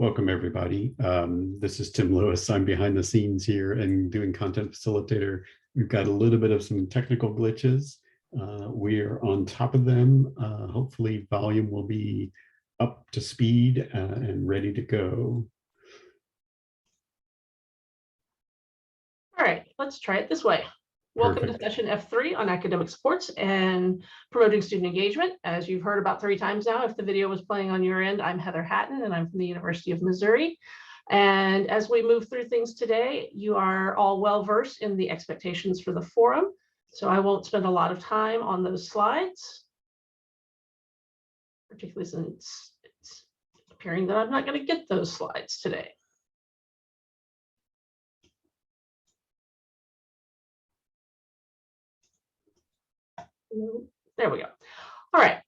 Welcome, everybody. This is Tim Lewis. I'm behind the scenes here and doing content facilitator. We've got a little bit of some technical glitches. We're on top of them. Hopefully volume will be up to speed and ready to go. All right, let's try it this way. Welcome Perfect. to session F3 on academic supports and promoting student engagement. As you've heard about 3 times now, if the video was playing on your end, I'm Heather Hatton and I'm from the University of Missouri. And as we move through things today, you are all well versed in the expectations for the forum. So I won't spend a lot of time on those slides, particularly since it's appearing that I'm not going to get those slides today. There we go. All right.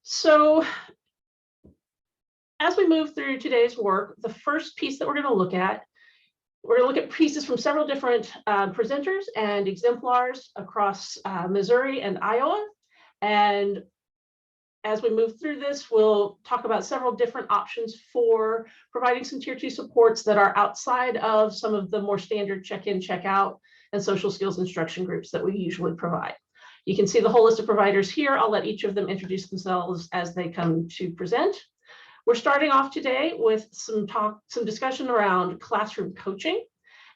So as we move through today's work, the first piece that we're going to look at pieces from several different presenters and exemplars across Missouri and Iowa. And as we move through this, we'll talk about several different options for providing some tier 2 supports that are outside of some of the more standard check-in, check-out, and social skills instruction groups that we usually provide. You can see the whole list of providers here. I'll let each of them introduce themselves as they come to present. We're starting off today with some discussion around classroom coaching.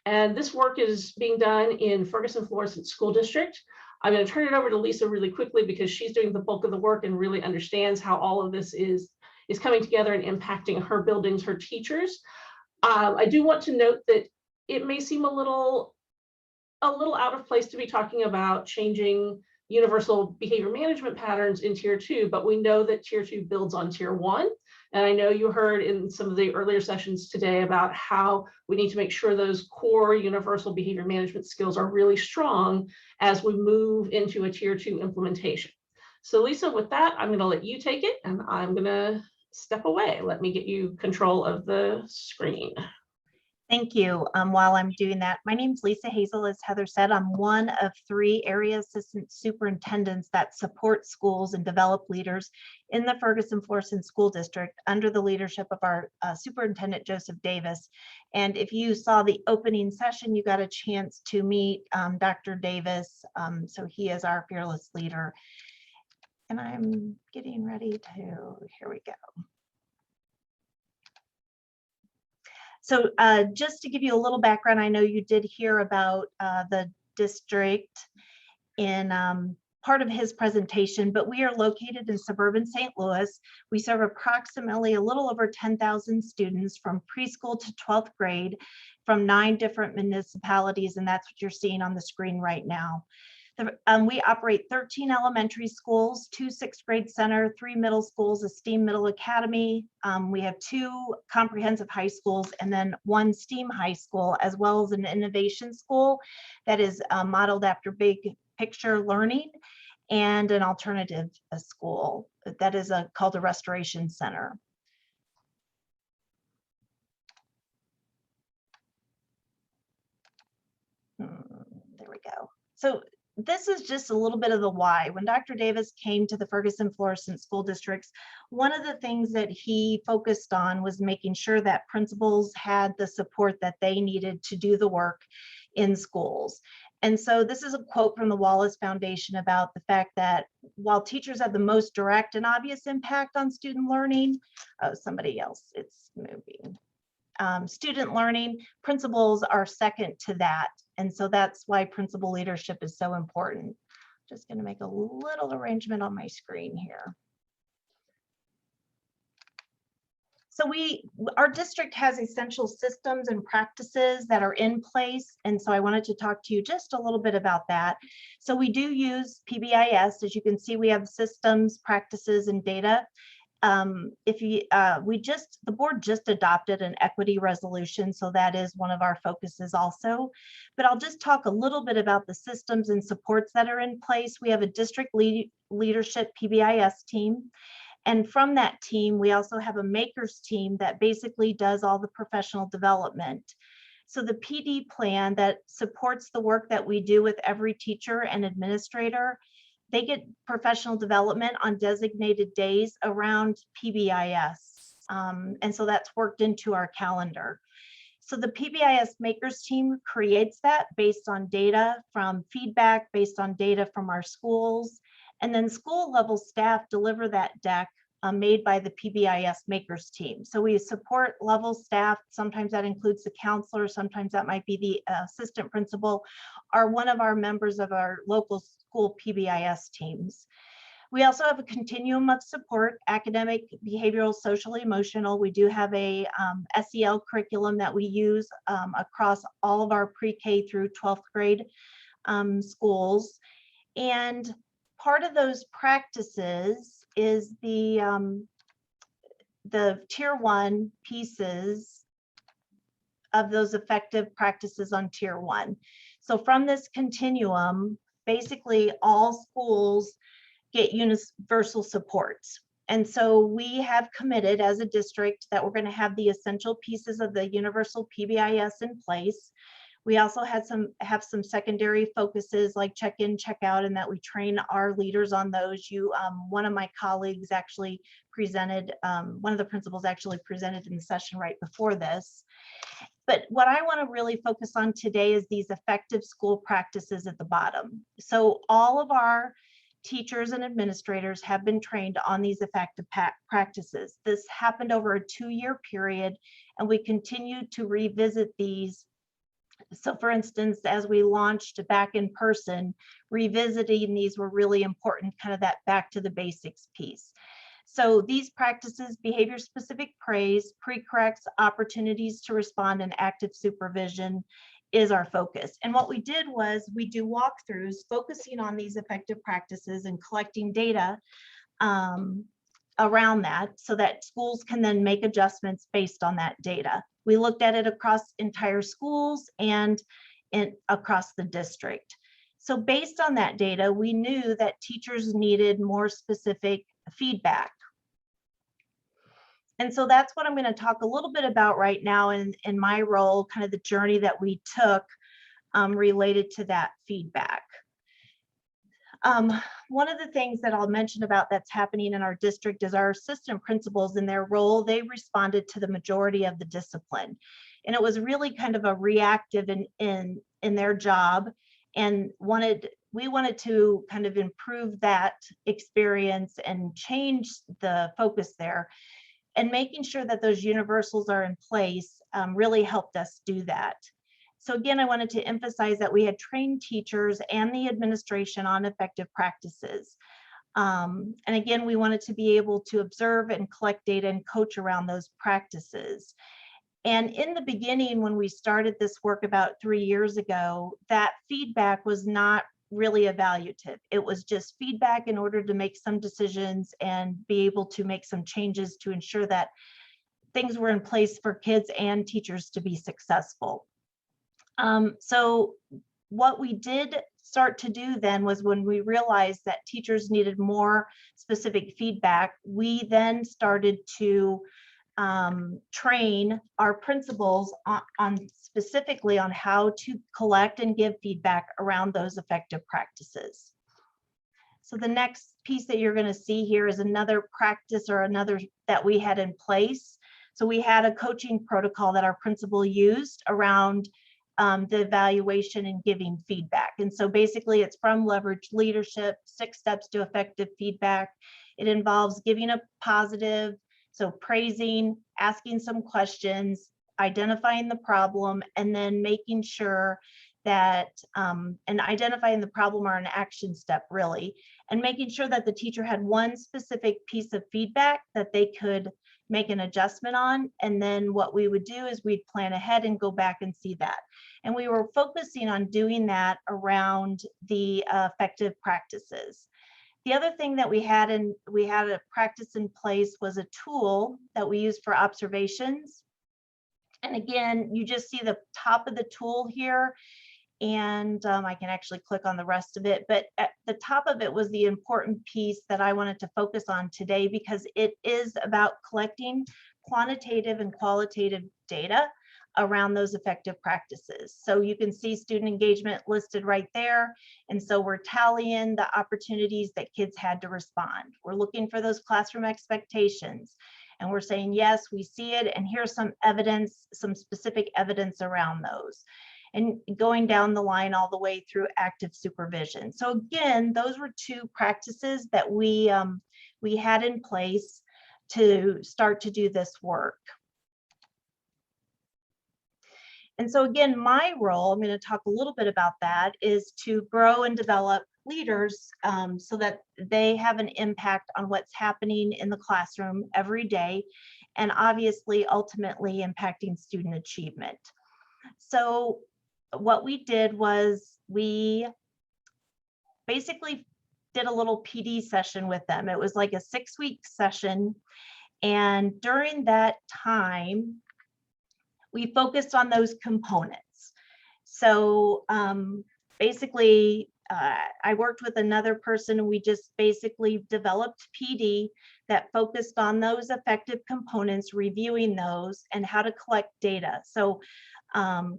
And this work is being done in Ferguson-Florissant School District. I'm going to turn it over to Lisa really quickly because she's doing the bulk of the work and really understands how all of this is coming together and impacting her buildings, her teachers. I do want to note that it may seem a little out of place to be talking about changing universal behavior management patterns in tier 2, but we know that tier 2 builds on tier 1. And I know you heard in some of the earlier sessions today about how we need to make sure those core universal behavior management skills are really strong as we move into a tier 2 implementation. So Lisa, with that, I'm going to let you take it and I'm going to step away. Let me get you control of the screen. Thank you. While I'm doing that, my name's Lisa Hazel. As Heather said, I'm one of 3 area assistant superintendents that support schools and develop leaders in the Ferguson-Florissant School District under the leadership of our superintendent, Joseph Davis. And if you saw the opening session, you got a chance to meet Dr. Davis. So he is our fearless leader. And I'm getting ready to, here we go. So just to give you a little background, I know you did hear about the district in part of his presentation, but we are located in suburban St. Louis. We serve approximately a little over 10,000 students from preschool to 12th grade from 9 different municipalities, and that's what you're seeing on the screen right now. We operate 13 elementary schools, 2 6th grade center, 3 middle schools, a STEAM middle academy. We have 2 comprehensive high schools and then 1 STEAM high school, as well as an innovation school that is modeled after big picture learning, and an alternative school that is called a restoration center. There we go. So this is just a little bit of the why. When Dr. Davis came to the Ferguson-Florissant School Districts, one of the things that he focused on was making sure that principals had the support that they needed to do the work in schools. And so this is a quote from the Wallace Foundation about the fact that while teachers have the most direct and obvious impact on student learning, somebody else, it's moving. Student learning, principals are second to that. And so that's why principal leadership is so important. Just going to make a little arrangement on my screen here. So our district has essential systems and practices that are in place. And so I wanted to talk to you just a little bit about that. So we do use PBIS. As you can see, we have systems, practices, and data. The board just adopted an equity resolution, so that is one of our focuses also. But I'll just talk a little bit about the systems and supports that are in place. We have a district leadership PBIS team. And from that team, we also have a makers team that basically does all the professional development. So the PD plan that supports the work that we do with every teacher and administrator, they get professional development on designated days around PBIS. And so that's worked into our calendar. So the PBIS Makers team creates that based on data from feedback, based on data from our schools, and then school level staff deliver that deck made by the PBIS Makers team. So we support level staff. Sometimes that includes the counselor, sometimes that might be the assistant principal, or one of our members of our local school PBIS teams. We also have a continuum of support: academic, behavioral, social, emotional. We do have a SEL curriculum that we use across all of our pre-K through 12th grade schools. And part of those practices is the tier 1 pieces of those effective practices on tier 1. So from this continuum, basically all schools get universal supports. And so we have committed as a district that we're going to have the essential pieces of the universal PBIS in place. We also have some secondary focuses like check-in, check-out, and that we train our leaders on those. One of my colleagues actually presented, one of the principals actually presented in the session right before this. But what I want to really focus on today is these effective school practices at the bottom. So all of our teachers and administrators have been trained on these effective practices. This happened over a 2-year period, and we continue to revisit these. So for instance, as we launched back in person, revisiting these were really important, kind of that back to the basics piece. So these practices: behavior specific praise, pre-corrects, opportunities to respond, and active supervision is our focus. And what we did was we do walkthroughs focusing on these effective practices and collecting data around that so that schools can then make adjustments based on that data. We looked at it across entire schools and across the district. So based on that data, we knew that teachers needed more specific feedback. And so that's what I'm going to talk a little bit about right now in my role, kind of the journey that we took related to that feedback. One of the things that I'll mention about that's happening in our district is our assistant principals, in their role, they responded to the majority of the discipline. And it was really kind of a reactive in their job, and we wanted to kind of improve that experience and change the focus there. And making sure that those universals are in place really helped us do that. So again, I wanted to emphasize that we had trained teachers and the administration on effective practices. And again, we wanted to be able to observe and collect data and coach around those practices. And in the beginning, when we started this work about 3 years ago, that feedback was not really evaluative. It was just feedback in order to make some decisions and be able to make some changes to ensure that things were in place for kids and teachers to be successful. So what we did start to do then was, when we realized that teachers needed more specific feedback, we then started to train our principals on specifically on how to collect and give feedback around those effective practices. So the next piece that you're going to see here is another practice or another that we had in place. So we had a coaching protocol that our principal used around the evaluation and giving feedback. And so basically it's from Leverage Leadership, 6 steps to effective feedback. It involves giving a positive, so praising, asking some questions, identifying the problem, and then making sure that, and identifying the problem or an action step really, and making sure that the teacher had one specific piece of feedback that they could make an adjustment on. And then what we would do is we'd plan ahead and go back and see that. And we were focusing on doing that around the effective practices. The other thing that we had a practice in place was a tool that we use for observations. And again, you just see the top of the tool here, and I can actually click on the rest of it, but at the top of it was the important piece that I wanted to focus on today, because it is about collecting quantitative and qualitative data around those effective practices. So you can see student engagement listed right there. And so we're tallying the opportunities that kids had to respond. We're looking for those classroom expectations. And we're saying, yes, we see it, and here's some evidence, some specific evidence around those. And going down the line all the way through active supervision. So again, those were two practices that we had in place to start to do this work. And so again, my role, I'm going to talk a little bit about that, is to grow and develop leaders so that they have an impact on what's happening in the classroom every day, and obviously ultimately impacting student achievement. So what we did was we basically did a little PD session with them. It was like a 6-week session. And during that time, we focused on those components. So basically, I worked with another person, and we just basically developed PD that focused on those effective components, reviewing those, and how to collect data. So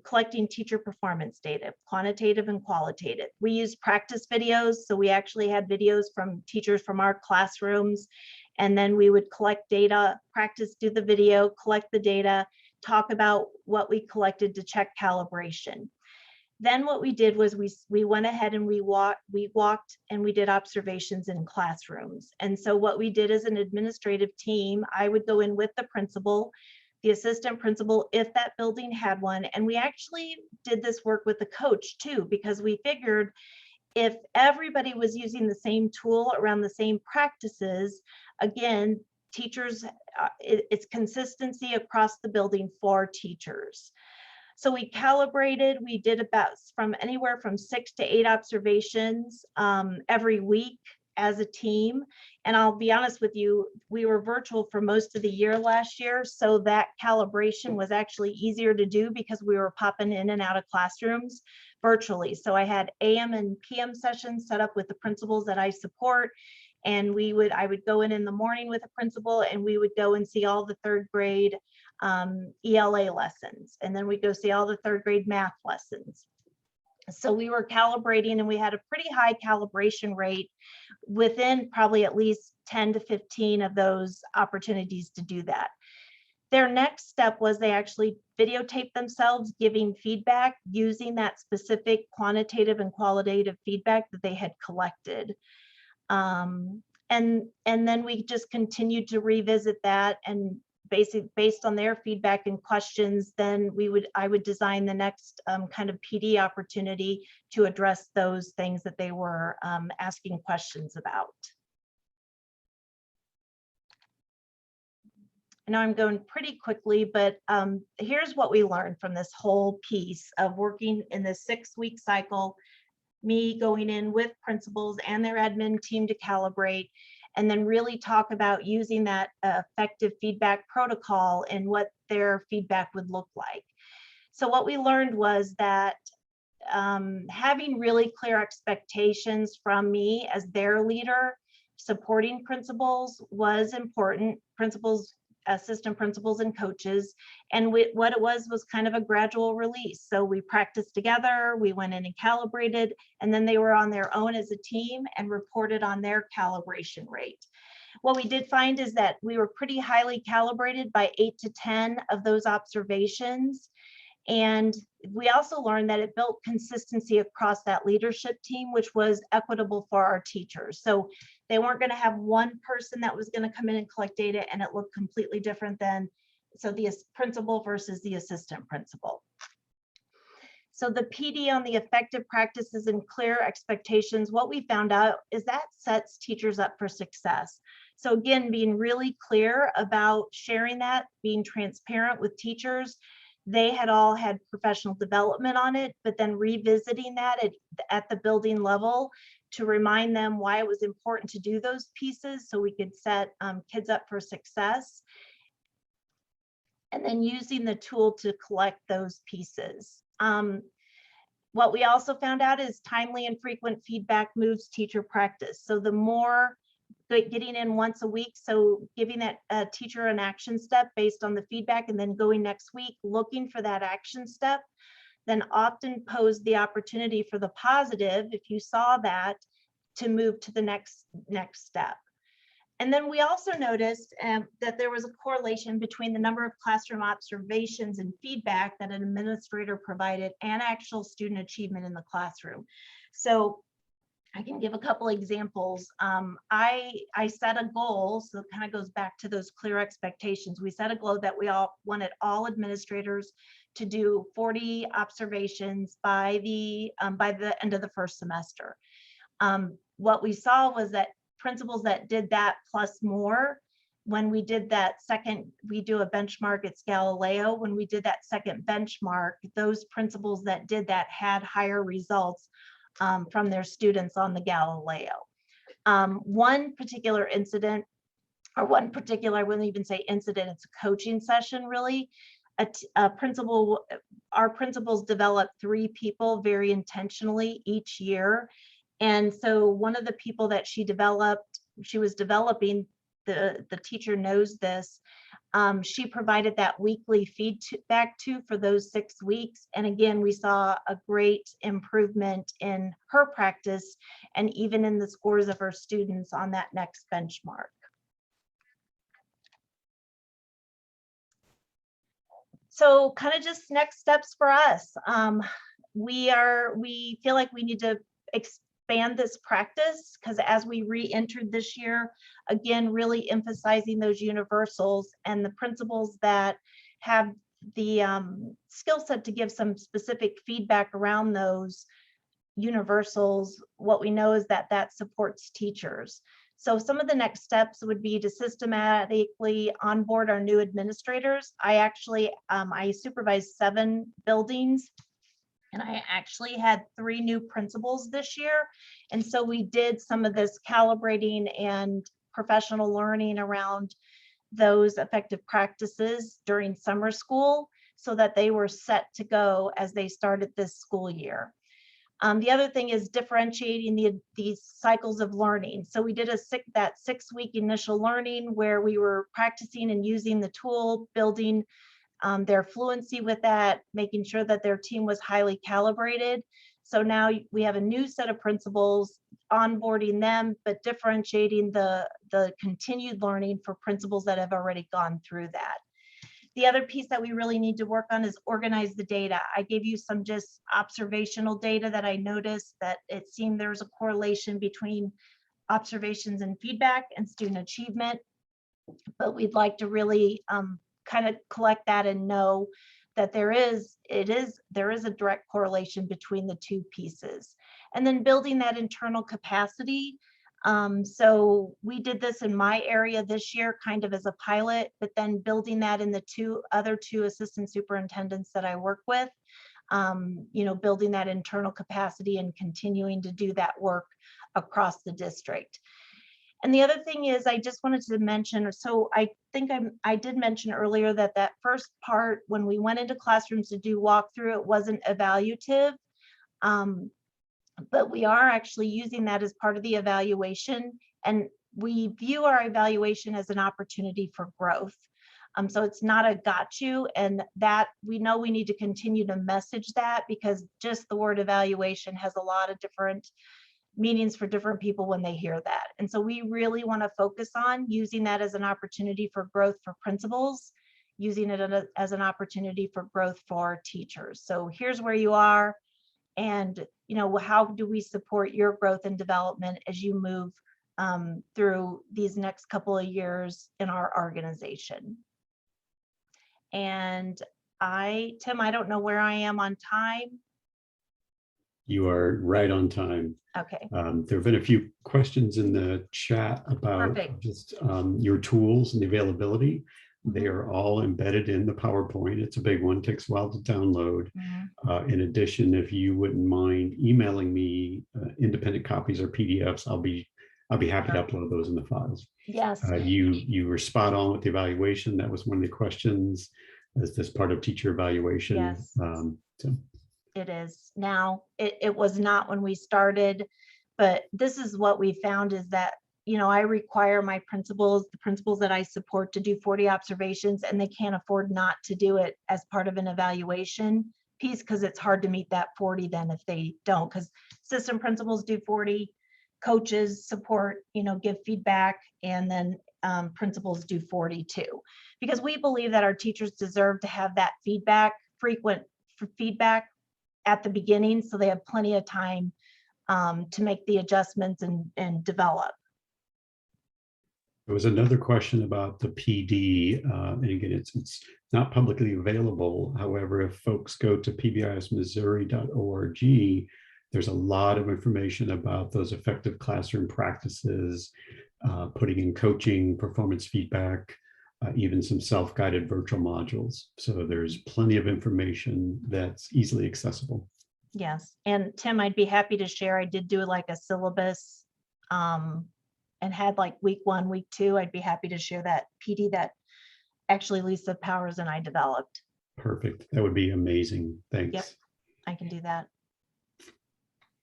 collecting teacher performance data, quantitative and qualitative. We used practice videos. So we actually had videos from teachers from our classrooms, and then we would collect data, practice, do the video, collect the data, talk about what we collected to check calibration. Then what we did was we went ahead and we walked and we did observations in classrooms. And so what we did as an administrative team, I would go in with the principal, the assistant principal, if that building had one. And we actually did this work with the coach too, because we figured if everybody was using the same tool around the same practices, again, teachers, it's consistency across the building for teachers. So we calibrated, we did about from anywhere from 6 to 8 observations every week as a team. And I'll be honest with you, we were virtual for most of the year last year. So that calibration was actually easier to do because we were popping in and out of classrooms virtually. So I had AM and PM sessions set up with the principals that I support. And I would go in the morning with a principal, and we would go and see all the 3rd grade ELA lessons. And then we'd go see all the 3rd grade math lessons. So we were calibrating, and we had a pretty high calibration rate within probably at least 10 to 15 of those opportunities to do that. Their next step was they actually videotaped themselves giving feedback using that specific quantitative and qualitative feedback that they had collected. And then we just continued to revisit that, and basically based on their feedback and questions, then I would design the next kind of PD opportunity to address those things that they were asking questions about. I know I'm going pretty quickly, but here's what we learned from this whole piece of working in this 6-week cycle, me going in with principals and their admin team to calibrate, and then really talk about using that effective feedback protocol and what their feedback would look like. So what we learned was that having really clear expectations from me as their leader, supporting principals was important, principals, assistant principals, and coaches. And what it was kind of a gradual release. So we practiced together, we went in and calibrated, and then they were on their own as a team and reported on their calibration rate. What we did find is that we were pretty highly calibrated by 8 to 10 of those observations. And we also learned that it built consistency across that leadership team, which was equitable for our teachers. So they weren't going to have one person that was going to come in and collect data and it looked completely different than, so the principal versus the assistant principal. So the PD on the effective practices and clear expectations, what we found out is that sets teachers up for success. So again, being really clear about sharing that, being transparent with teachers. They had all had professional development on it, but then revisiting that at the building level to remind them why it was important to do those pieces so we could set kids up for success. And then using the tool to collect those pieces. What we also found out is timely and frequent feedback moves teacher practice. So the more getting in once a week, so giving that teacher an action step based on the feedback, and then going next week looking for that action step, then often pose the opportunity for the positive, if you saw that, to move to the next step. And then we also noticed that there was a correlation between the number of classroom observations and feedback that an administrator provided and actual student achievement in the classroom. So I can give a couple examples. I set a goal, so it kind of goes back to those clear expectations. We set a goal that we all wanted all administrators to do 40 observations by the end of the first semester. What we saw was that principals that did that plus more, when we did that second, we do a benchmark, it's Galileo. When we did that second benchmark, those principals that did that had higher results from their students on the Galileo. One particular incident, or one particular, I wouldn't even say incident, it's a coaching session really. A principal, our principals develop 3 people very intentionally each year. And so one of the people that she was developing, the teacher knows this, she provided that weekly feedback to for those 6 weeks. And again, we saw a great improvement in her practice and even in the scores of her students on that next benchmark. So kind of just next steps for us. We feel like we need to expand this practice because as we re-entered this year, again, really emphasizing those universals and the principals that have the skill set to give some specific feedback around those universals. What we know is that that supports teachers. So some of the next steps would be to systematically onboard our new administrators. I actually, I supervised 7 buildings and I actually had 3 new principals this year. And so we did some of this calibrating and professional learning around those effective practices during summer school so that they were set to go as they started this school year. The other thing is differentiating these cycles of learning. So we did that 6-week initial learning where we were practicing and using the tool, building their fluency with that, making sure that their team was highly calibrated. So now we have a new set of principals, onboarding them, but differentiating the continued learning for principals that have already gone through that. The other piece that we really need to work on is organize the data. I gave you some just observational data that I noticed that it seemed there was a correlation between observations and feedback and student achievement, but we'd like to really kind of collect that and know that there is a direct correlation between the 2 pieces. And then building that internal capacity. So we did this in my area this year kind of as a pilot, but then building that in the other two assistant superintendents that I work with, you know, building that internal capacity and continuing to do that work across the district. And the other thing is I just wanted to mention, so I think I did mention earlier that first part, when we went into classrooms to do walkthrough, it wasn't evaluative. But we are actually using that as part of the evaluation, and we view our evaluation as an opportunity for growth. So it's not a got you, and that we know we need to continue to message that because just the word evaluation has a lot of different meanings for different people when they hear that. And so we really want to focus on using that as an opportunity for growth for principals, using it as an opportunity for growth for teachers. So here's where you are. And, you know, how do we support your growth and development as you move through these next couple of years in our organization? And Tim, I don't know where I am on time. You are right on time. Okay. There have been a few questions in the chat about Perfect. just your tools and the availability. They are all embedded in the PowerPoint. It's a big one, takes a while to download. In addition, if you wouldn't mind emailing me independent copies or PDFs, I'll be happy to upload those in the files. Yes. You were spot on with the evaluation. That was one of the questions. Is this part of teacher evaluation? Yes. So. It is now. It was not when we started, but this is what we found is that, you know, I require my principals, the principals that I support, to do 40 observations, and they can't afford not to do it as part of an evaluation piece because it's hard to meet that 40 then if they don't, because system principals do 40, coaches support, give feedback, and then principals do 42. Because we believe that our teachers deserve to have that frequent feedback at the beginning, so they have plenty of time to make the adjustments and develop. There was another question about the PD, and again, it's not publicly available. However, if folks go to pbismissouri.org, there's a lot of information about those effective classroom practices, putting in coaching, performance feedback, even some self-guided virtual modules. So there's plenty of information that's easily accessible. Yes, and Tim, I'd be happy to share. I did do like a syllabus and had like week 1, week 2. I'd be happy to share that PD that actually Lisa Powers and I developed. Perfect. That would be amazing. Thanks. Yep, I can do that.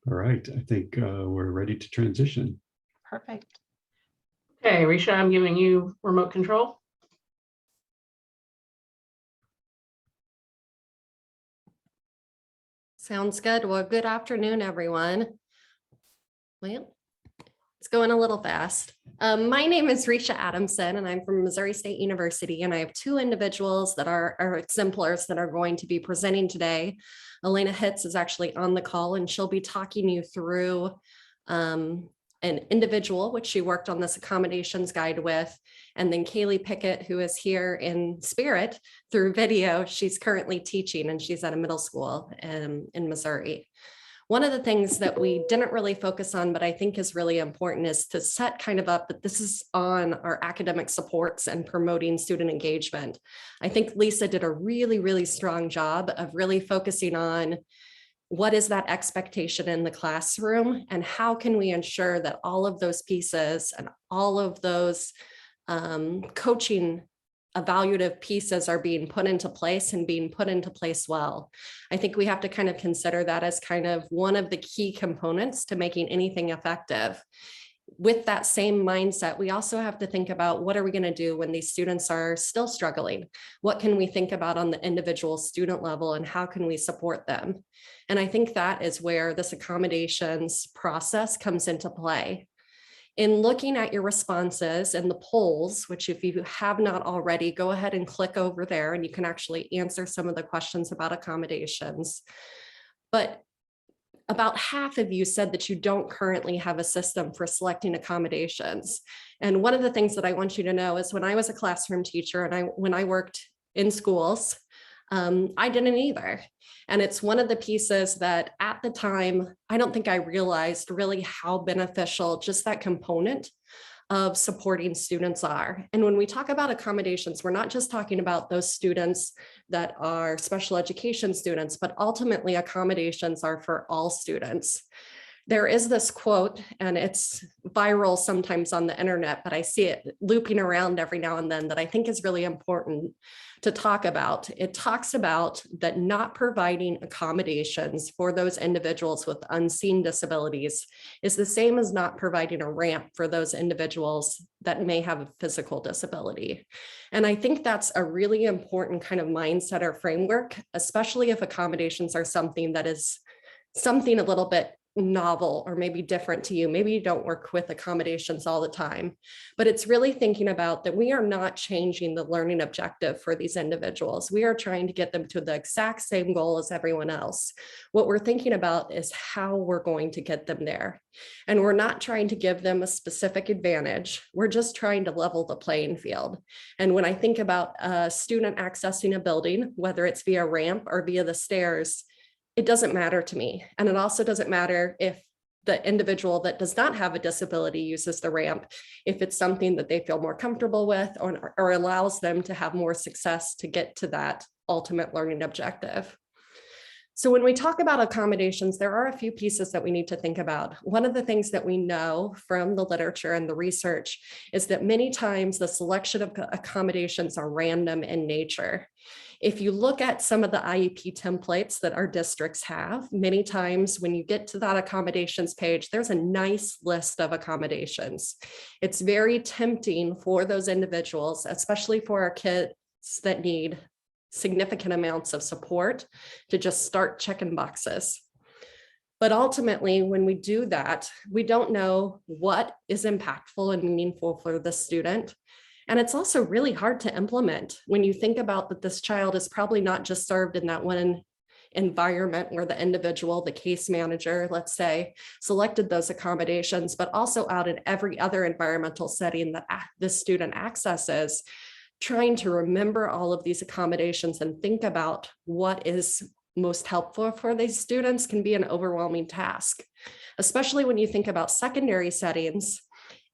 All right. I think we're ready to transition. Perfect. Okay, Risha, I'm giving you remote control. Sounds good. Well, good afternoon, everyone. Well, it's going a little fast. My name is Risha Adamson, and I'm from Missouri State University, and I have 2 individuals that are exemplars that are going to be presenting today. Elena Hitz is actually on the call, and she'll be talking you through an individual, which she worked on this accommodations guide with, and then Hailey Pickett, who is here in spirit through video. She's currently teaching, and she's at a middle school in Missouri. One of the things that we didn't really focus on, but I think is really important, is to set kind of up that this is on our academic supports and promoting student engagement. I think Lisa did a really, really strong job of really focusing on what is that expectation in the classroom, and how can we ensure that all of those pieces and all of those coaching evaluative pieces are being put into place and being put into place well. I think we have to kind of consider that as kind of one of the key components to making anything effective. With that same mindset, we also have to think about, what are we going to do when these students are still struggling? What can we think about on the individual student level, and how can we support them? And I think that is where this accommodations process comes into play. In looking at your responses and the polls, which if you have not already, go ahead and click over there and you can actually answer some of the questions about accommodations. But about half of you said that you don't currently have a system for selecting accommodations. And one of the things that I want you to know is, when I was a classroom teacher and when I worked in schools, I didn't either. And it's one of the pieces that at the time, I don't think I realized really how beneficial just that component of supporting students are. And when we talk about accommodations, we're not just talking about those students that are special education students, but ultimately accommodations are for all students. There is this quote, and it's viral sometimes on the internet, but I see it looping around every now and then, that I think is really important to talk about. It talks about that not providing accommodations for those individuals with unseen disabilities is the same as not providing a ramp for those individuals that may have a physical disability. And I think that's a really important kind of mindset or framework, especially if accommodations are something that is something a little bit novel or maybe different to you. Maybe you don't work with accommodations all the time, but it's really thinking about that we are not changing the learning objective for these individuals. We are trying to get them to the exact same goal as everyone else. What we're thinking about is how we're going to get them there. And we're not trying to give them a specific advantage. We're just trying to level the playing field. And when I think about a student accessing a building, whether it's via ramp or via the stairs, it doesn't matter to me. And it also doesn't matter if the individual that does not have a disability uses the ramp, if it's something that they feel more comfortable with, or allows them to have more success to get to that ultimate learning objective. So when we talk about accommodations, there are a few pieces that we need to think about. One of the things that we know from the literature and the research is that many times the selection of accommodations are random in nature. If you look at some of the IEP templates that our districts have, many times when you get to that accommodations page, there's a nice list of accommodations. It's very tempting for those individuals, especially for our kids that need significant amounts of support, to just start checking boxes. But ultimately, when we do that, we don't know what is impactful and meaningful for the student. And it's also really hard to implement when you think about that this child is probably not just served in that one environment where the individual, the case manager, let's say, selected those accommodations, but also out in every other environmental setting that the student accesses, trying to remember all of these accommodations and think about what is most helpful for these students can be an overwhelming task, especially when you think about secondary settings.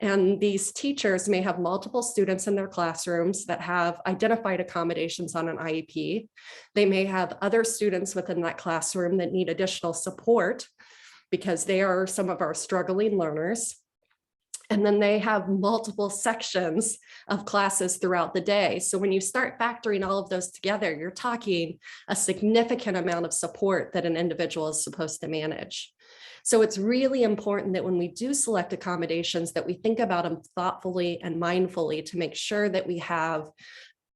And these teachers may have multiple students in their classrooms that have identified accommodations on an IEP. They may have other students within that classroom that need additional support because they are some of our struggling learners. And then they have multiple sections of classes throughout the day. So when you start factoring all of those together, you're talking a significant amount of support that an individual is supposed to manage. So it's really important that when we do select accommodations, that we think about them thoughtfully and mindfully to make sure that we have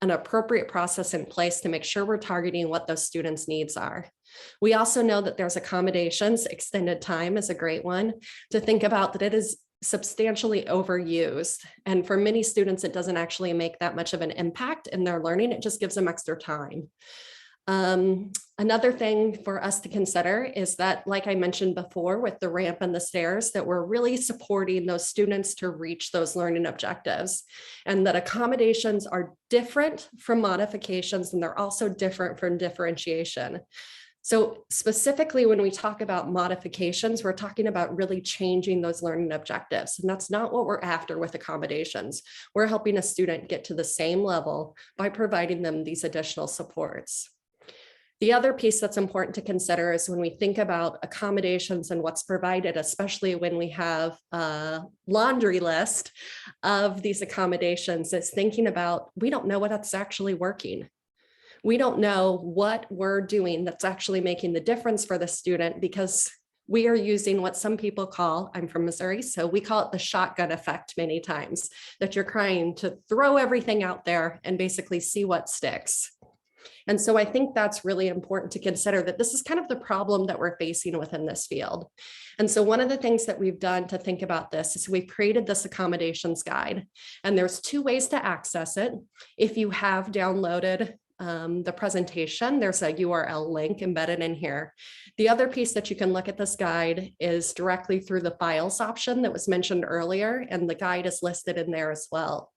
an appropriate process in place to make sure we're targeting what those students' needs are. We also know that there's accommodations. Extended time is a great one to think about, that it is substantially overused. And for many students, it doesn't actually make that much of an impact in their learning. It just gives them extra time. Another thing for us to consider is that, like I mentioned before, with the ramp and the stairs, that we're really supporting those students to reach those learning objectives, and that accommodations are different from modifications, and they're also different from differentiation. So specifically, when we talk about modifications, we're talking about really changing those learning objectives. And that's not what we're after with accommodations. We're helping a student get to the same level by providing them these additional supports. The other piece that's important to consider is when we think about accommodations and what's provided, especially when we have a laundry list of these accommodations, is thinking about, we don't know what's actually working. We don't know what we're doing that's actually making the difference for the student, because we are using what some people call, I'm from Missouri, so we call it the shotgun effect many times, that you're trying to throw everything out there and basically see what sticks. And so I think that's really important to consider, that this is kind of the problem that we're facing within this field. And so one of the things that we've done to think about this is we've created this accommodations guide, and there's two ways to access it. If you have downloaded the presentation, there's a URL link embedded in here. The other piece that you can look at this guide is directly through the files option that was mentioned earlier, and the guide is listed in there as well.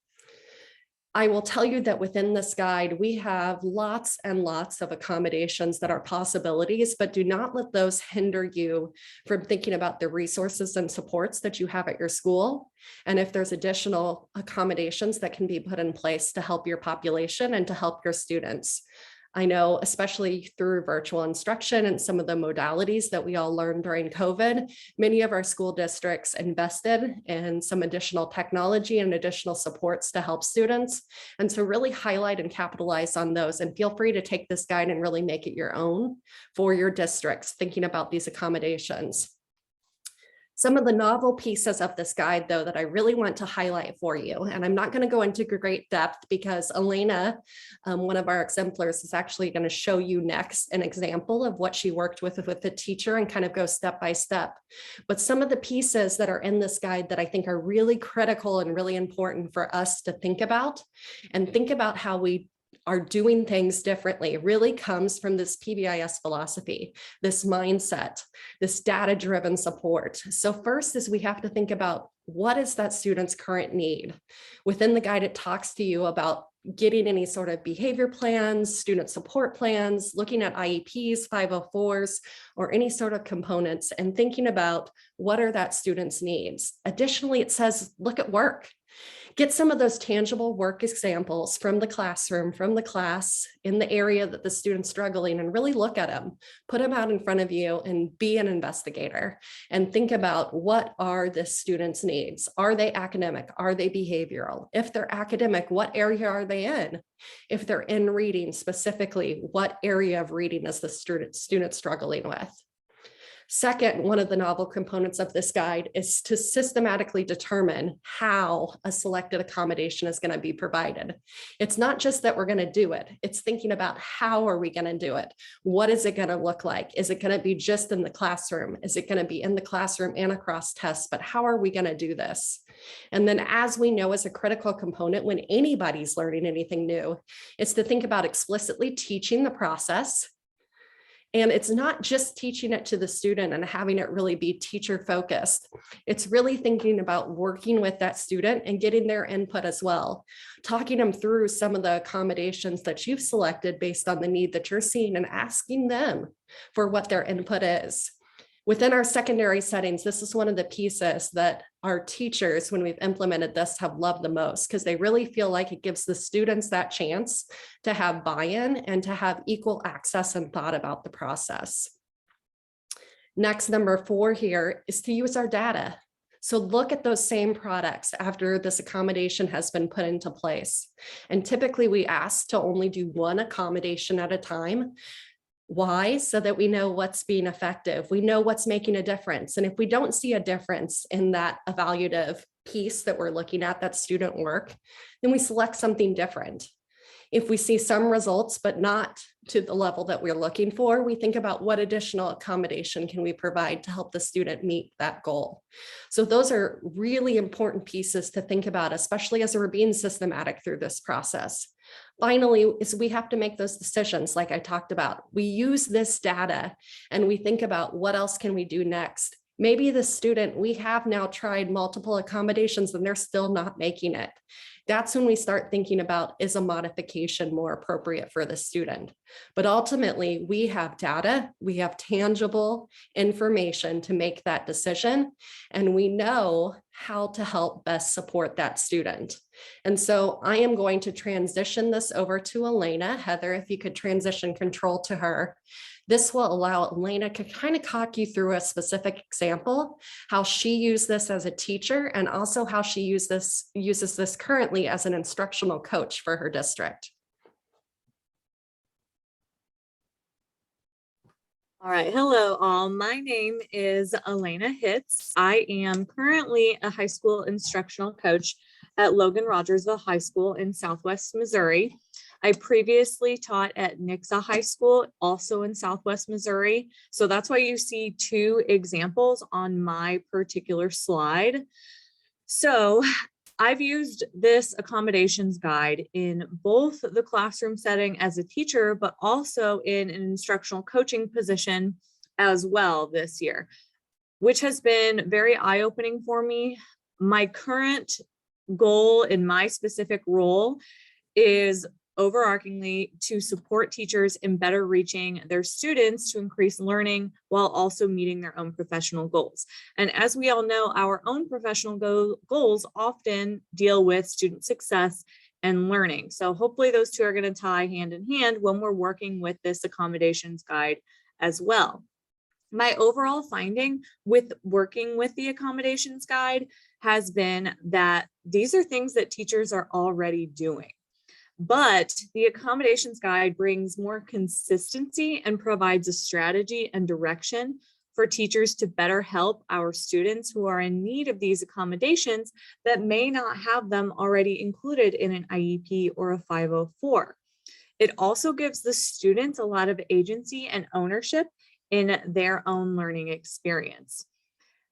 I will tell you that within this guide, we have lots and lots of accommodations that are possibilities, but do not let those hinder you from thinking about the resources and supports that you have at your school. And if there's additional accommodations that can be put in place to help your population and to help your students. I know, especially through virtual instruction and some of the modalities that we all learned during COVID, many of our school districts invested in some additional technology and additional supports to help students. And so really highlight and capitalize on those, and feel free to take this guide and really make it your own for your districts, thinking about these accommodations. Some of the novel pieces of this guide, though, that I really want to highlight for you, and I'm not going to go into great depth because Elena, one of our exemplars, is actually going to show you next an example of what she worked with the teacher and kind of go step by step. But some of the pieces that are in this guide that I think are really critical and really important for us to think about, and think about how we are doing things differently, really comes from this PBIS philosophy, this mindset, this data-driven support. So first is we have to think about, what is that student's current need? Within the guide, it talks to you about getting any sort of behavior plans, student support plans, looking at IEPs, 504s, or any sort of components, and thinking about what are that student's needs. Additionally, it says, look at work. Get some of those tangible work examples from the classroom, from the class in the area that the student's struggling, and really look at them, put them out in front of you and be an investigator and think about, what are the student's needs? Are they academic? Are they behavioral? If they're academic, what area are they in? If they're in reading specifically, what area of reading is the student struggling with? Second, one of the novel components of this guide is to systematically determine how a selected accommodation is going to be provided. It's not just that we're going to do it. It's thinking about how are we going to do it? What is it going to look like? Is it going to be just in the classroom? Is it going to be in the classroom and across tests? But how are we going to do this? And then, as we know, as a critical component when anybody's learning anything new, it's to think about explicitly teaching the process. And it's not just teaching it to the student and having it really be teacher focused. It's really thinking about working with that student and getting their input as well, talking them through some of the accommodations that you've selected based on the need that you're seeing and asking them for what their input is. Within our secondary settings, this is one of the pieces that our teachers, when we've implemented this, have loved the most, because they really feel like it gives the students that chance to have buy-in and to have equal access and thought about the process. Next, number 4 here is to use our data. So look at those same products after this accommodation has been put into place. And typically we ask to only do one accommodation at a time. Why? So that we know what's being effective. We know what's making a difference. And if we don't see a difference in that evaluative piece that we're looking at, that student work, then we select something different. If we see some results, but not to the level that we're looking for, we think about what additional accommodation can we provide to help the student meet that goal. So those are really important pieces to think about, especially as we're being systematic through this process. Finally, is we have to make those decisions like I talked about. We use this data and we think about what else can we do next. Maybe the student, we have now tried multiple accommodations and they're still not making it. That's when we start thinking about, is a modification more appropriate for the student? But ultimately, we have data, we have tangible information to make that decision, and we know how to help best support that student. And so I am going to transition this over to Elena. Heather, if you could transition control to her. This will allow Elena to kind of talk you through a specific example, how she used this as a teacher, and also how she uses this currently as an instructional coach for her district. All right, hello all. My name is Elena Hitz. I am currently a high school instructional coach at Logan Rogersville High School in Southwest Missouri. I previously taught at Nixa High School, also in Southwest Missouri. So that's why you see 2 examples on my particular slide. So I've used this accommodations guide in both the classroom setting as a teacher, but also in an instructional coaching position as well this year, which has been very eye-opening for me. My current goal in my specific role is overarchingly to support teachers in better reaching their students to increase learning while also meeting their own professional goals. And as we all know, our own professional goals often deal with student success and learning. So hopefully those 2 are going to tie hand in hand when we're working with this accommodations guide as well. My overall finding with working with the accommodations guide has been that these are things that teachers are already doing. But the accommodations guide brings more consistency and provides a strategy and direction for teachers to better help our students who are in need of these accommodations that may not have them already included in an IEP or a 504. It also gives the students a lot of agency and ownership in their own learning experience.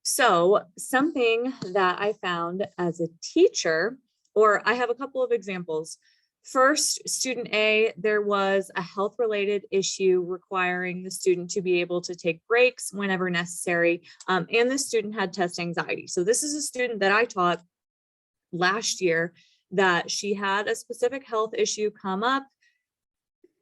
So something that I found as a teacher, or I have a couple of examples. First, student A, there was a health-related issue requiring the student to be able to take breaks whenever necessary, and the student had test anxiety. So this is a student that I taught last year that she had a specific health issue come up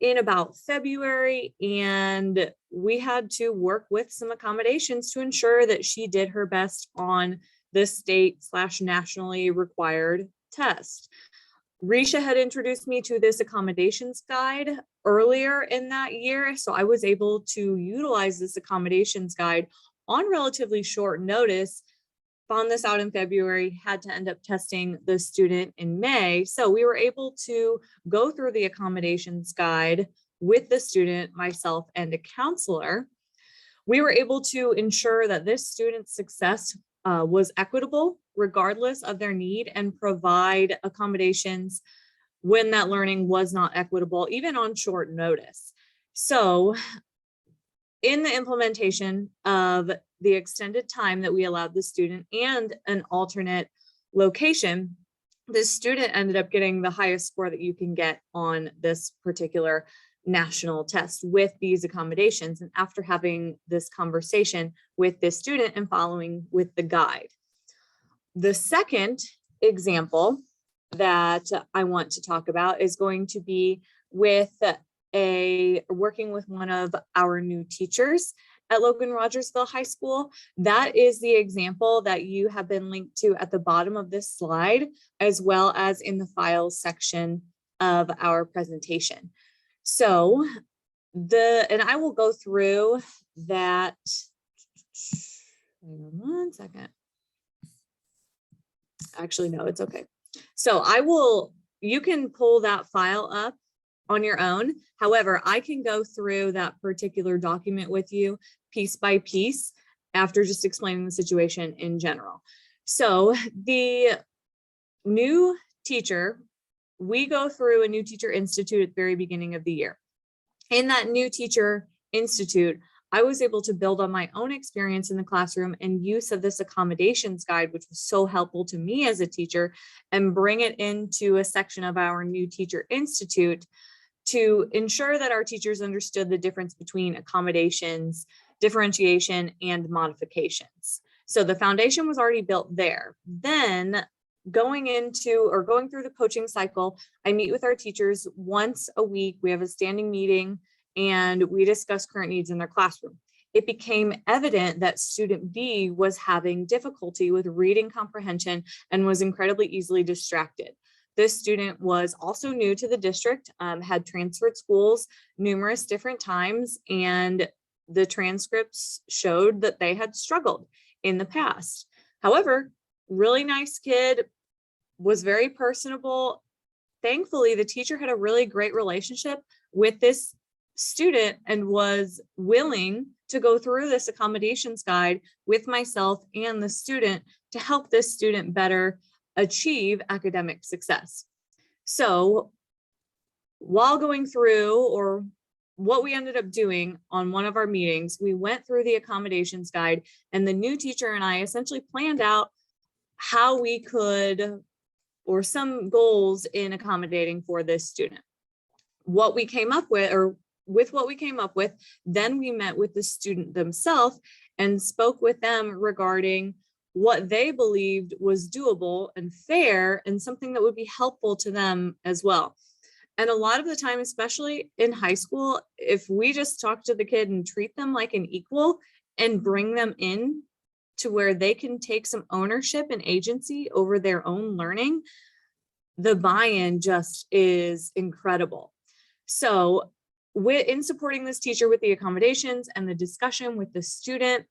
in about February, and we had to work with some accommodations to ensure that she did her best on the state/nationally required test. Risha had introduced me to this accommodations guide earlier in that year, so I was able to utilize this accommodations guide on relatively short notice. Found this out in February, had to end up testing the student in May. So we were able to go through the accommodations guide with the student, myself, and a counselor. We were able to ensure that this student's success was equitable regardless of their need, and provide accommodations when that learning was not equitable, even on short notice. So in the implementation of the extended time that we allowed the student and an alternate location, this student ended up getting the highest score that you can get on this particular national test with these accommodations. And after having this conversation with this student and following with the guide. The second example that I want to talk about is going to be with working with one of our new teachers at Logan Rogersville High School. That is the example that you have been linked to at the bottom of this slide, as well as in the files section of our presentation. So and I will go through that. Hang on one second. Actually, no, it's okay. So you can pull that file up on your own. However, I can go through that particular document with you piece by piece after just explaining the situation in general. So the new teacher, we go through a new teacher institute at the very beginning of the year. In that new teacher institute, I was able to build on my own experience in the classroom and use of this accommodations guide, which was so helpful to me as a teacher, and bring it into a section of our new teacher institute to ensure that our teachers understood the difference between accommodations, differentiation, and modifications. So the foundation was already built there. Then going through the coaching cycle, I meet with our teachers once a week. We have a standing meeting and we discuss current needs in their classroom. It became evident that student B was having difficulty with reading comprehension and was incredibly easily distracted. This student was also new to the district, had transferred schools numerous different times, and the transcripts showed that they had struggled in the past. However, really nice kid, was very personable. Thankfully, the teacher had a really great relationship with this student and was willing to go through this accommodations guide with myself and the student to help this student better achieve academic success. So while going through, or what we ended up doing on one of our meetings, we went through the accommodations guide, and the new teacher and I essentially planned out how we could, or some goals in accommodating for this student. What we came up with, then we met with the student themselves and spoke with them regarding what they believed was doable and fair and something that would be helpful to them as well. And a lot of the time, especially in high school, if we just talk to the kid and treat them like an equal and bring them in to where they can take some ownership and agency over their own learning, the buy-in just is incredible. So in supporting this teacher with the accommodations and the discussion with the student,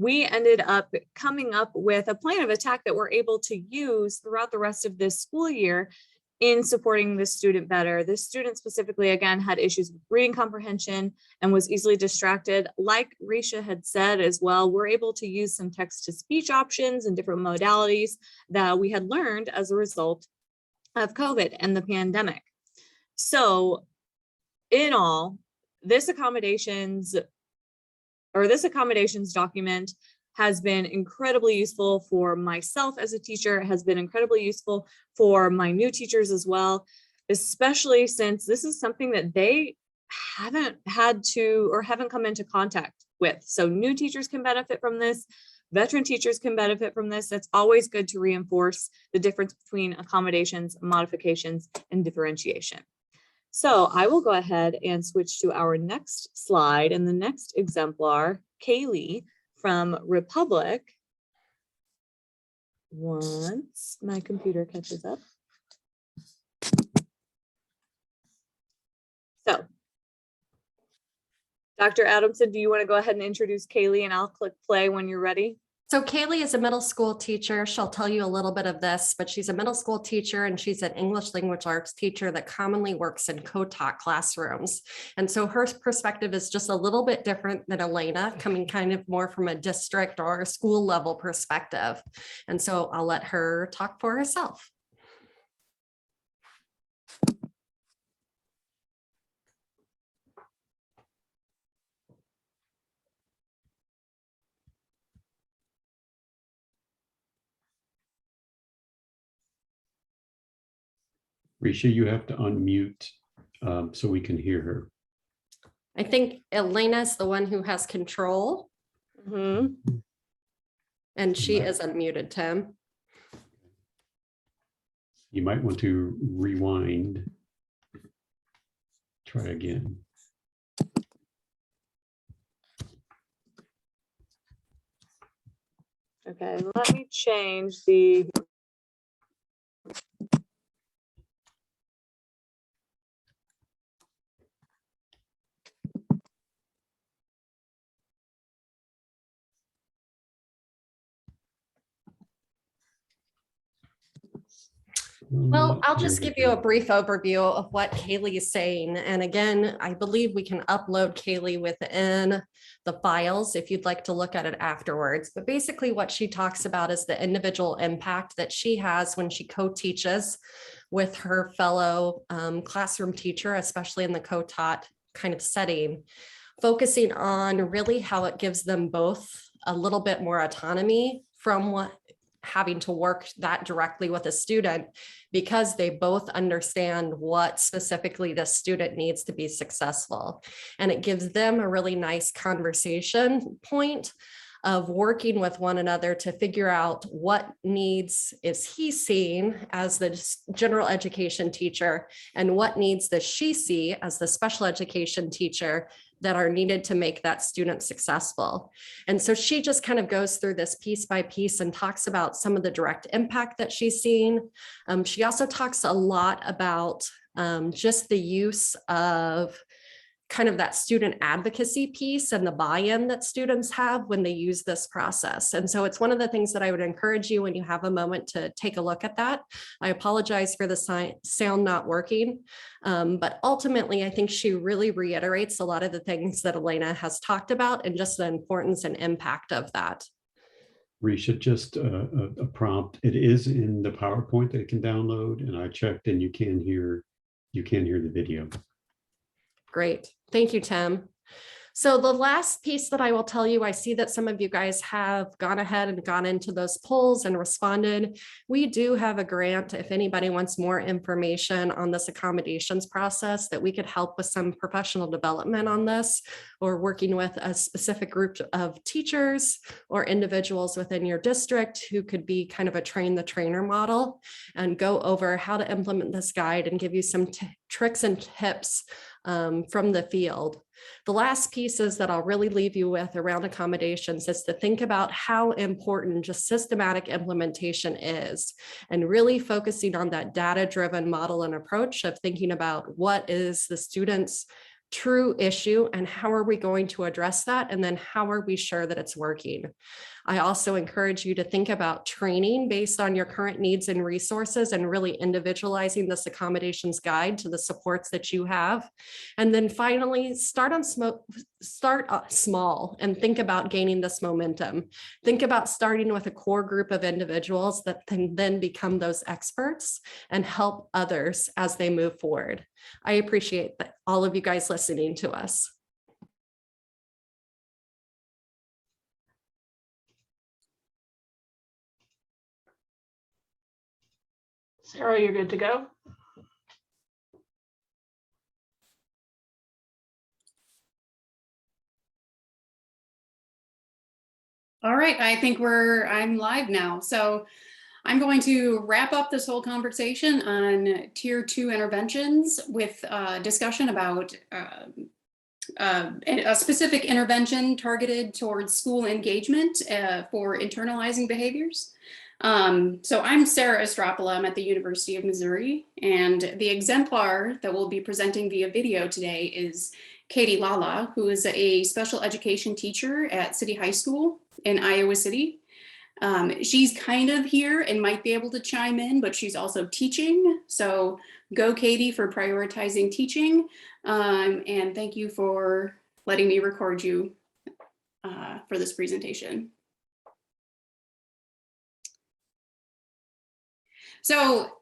we ended up coming up with a plan of attack that we're able to use throughout the rest of this school year in supporting this student better. This student specifically, again, had issues with reading comprehension and was easily distracted. Like Risha had said as well, we're able to use some text-to-speech options and different modalities that we had learned as a result of COVID and the pandemic. So in all, this accommodations document has been incredibly useful for myself as a teacher, has been incredibly useful for my new teachers as well, especially since this is something that they haven't had to or haven't come into contact with. So new teachers can benefit from this. Veteran teachers can benefit from this. It's always good to reinforce the difference between accommodations, modifications, and differentiation. So I will go ahead and switch to our next slide, and the next exemplar, Hailey from Republic. Once my computer catches up. So, Dr. Adamson, do you want to go ahead and introduce Hailey, and I'll click play when you're ready? So Kaylee is a middle school teacher. She'll tell you a little bit of this, but she's a middle school teacher and she's an English language arts teacher that commonly works in co-taught classrooms. And so her perspective is just a little bit different than Elena, coming kind of more from a district or a school level perspective. And so I'll let her talk for herself. Risha, you have to unmute so we can hear her. I think Elena's the one who has control. And she is unmuted, Tim. You might want to rewind. Try again. Okay, let me change the. Well, I'll just give you a brief overview of what Kaylee is saying. And again, I believe we can upload Kaylee within the files if you'd like to look at it afterwards. But basically what she talks about is the individual impact that she has when she co-teaches with her fellow classroom teacher, especially in the co-taught kind of setting, focusing on really how it gives them both a little bit more autonomy from what having to work that directly with a student, because they both understand what specifically the student needs to be successful. And it gives them a really nice conversation point of working with one another to figure out what needs is he seeing as the general education teacher and what needs does she see as the special education teacher that are needed to make that student successful. And so she just kind of goes through this piece by piece and talks about some of the direct impact that she's seen. She also talks a lot about just the use of kind of that student advocacy piece and the buy-in that students have when they use this process. And so it's one of the things that I would encourage you when you have a moment to take a look at that. I apologize for the sound not working, but ultimately I think she really reiterates a lot of the things that Elena has talked about and just the importance and impact of that. Risha, just a prompt. It is in the PowerPoint that it can download, and I checked and you can hear the video. Great. Thank you, Tim. So the last piece that I will tell you, I see that some of you guys have gone ahead and gone into those polls and responded. We do have a grant if anybody wants more information on this accommodations process, that we could help with some professional development on this, or working with a specific group of teachers or individuals within your district who could be kind of a train the trainer model and go over how to implement this guide and give you some tricks and tips from the field. The last pieces that I'll really leave you with around accommodations is to think about how important just systematic implementation is, and really focusing on that data-driven model and approach of thinking about what is the student's true issue and how are we going to address that, and then how are we sure that it's working. I also encourage you to think about training based on your current needs and resources and really individualizing this accommodations guide to the supports that you have. And then finally, start small and think about gaining this momentum. Think about starting with a core group of individuals that can then become those experts and help others as they move forward. I appreciate all of you guys listening to us. Sarah, you're good to go. All right, I think I'm live now. So I'm going to wrap up this whole conversation on Tier 2 interventions with discussion about a specific intervention targeted towards school engagement for internalizing behaviors. So I'm Sarah Estropola. I'm at the University of Missouri, and the exemplar that we'll be presenting via video today is Katie Lala, who is a special education teacher at City High School in Iowa City. She's kind of here and might be able to chime in, but she's also teaching. So go Katie for prioritizing teaching. And thank you for letting me record you for this presentation. So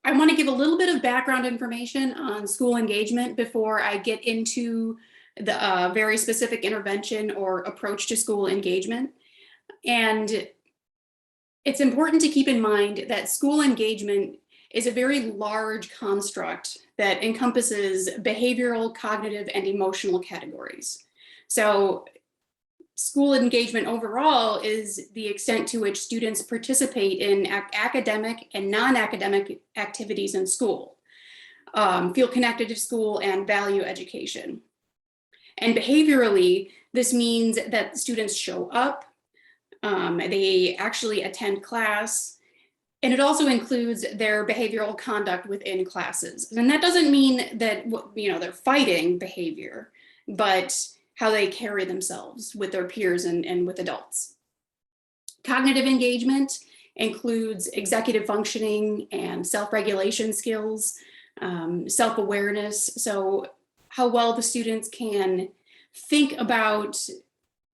I want to give a little bit of background information on school engagement before I get into the very specific intervention or approach to school engagement. And it's important to keep in mind that school engagement is a very large construct that encompasses behavioral, cognitive, and emotional categories. So school engagement overall is the extent to which students participate in academic and non-academic activities in school, feel connected to school, and value education. And behaviorally, this means that students show up, they actually attend class, and it also includes their behavioral conduct within classes. And that doesn't mean that they're fighting behavior, but how they carry themselves with their peers and with adults. Cognitive engagement includes executive functioning and self-regulation skills, self-awareness. So how well the students can think about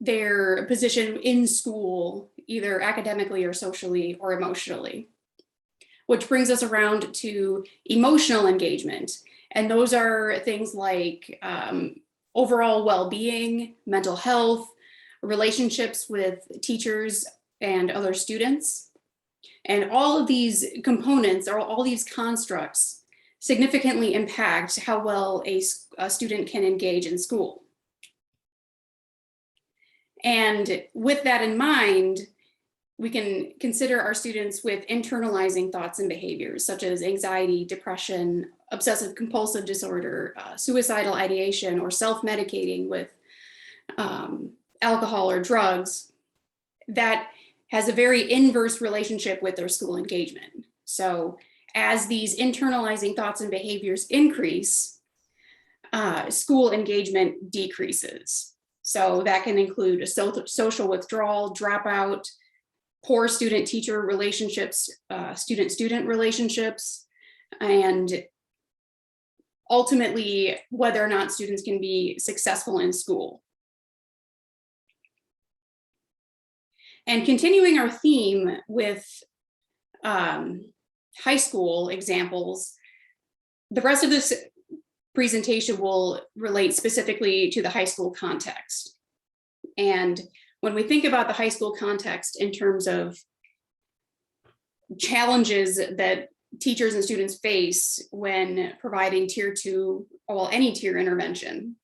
their position in school, either academically or socially or emotionally. Which brings us around to emotional engagement. And those are things like overall well-being, mental health, relationships with teachers and other students. And all of these components or all these constructs significantly impact how well a student can engage in school. And with that in mind, we can consider our students with internalizing thoughts and behaviors such as anxiety, depression, obsessive compulsive disorder, suicidal ideation, or self-medicating with alcohol or drugs that has a very inverse relationship with their school engagement. So as these internalizing thoughts and behaviors increase, school engagement decreases. So that can include a social withdrawal, dropout, poor student-teacher relationships, student-student relationships, and ultimately whether or not students can be successful in school. And continuing our theme with high school examples, the rest of this presentation will relate specifically to the high school context. And when we think about the high school context in terms of challenges that teachers and students face when providing tier 2, well, any tier intervention,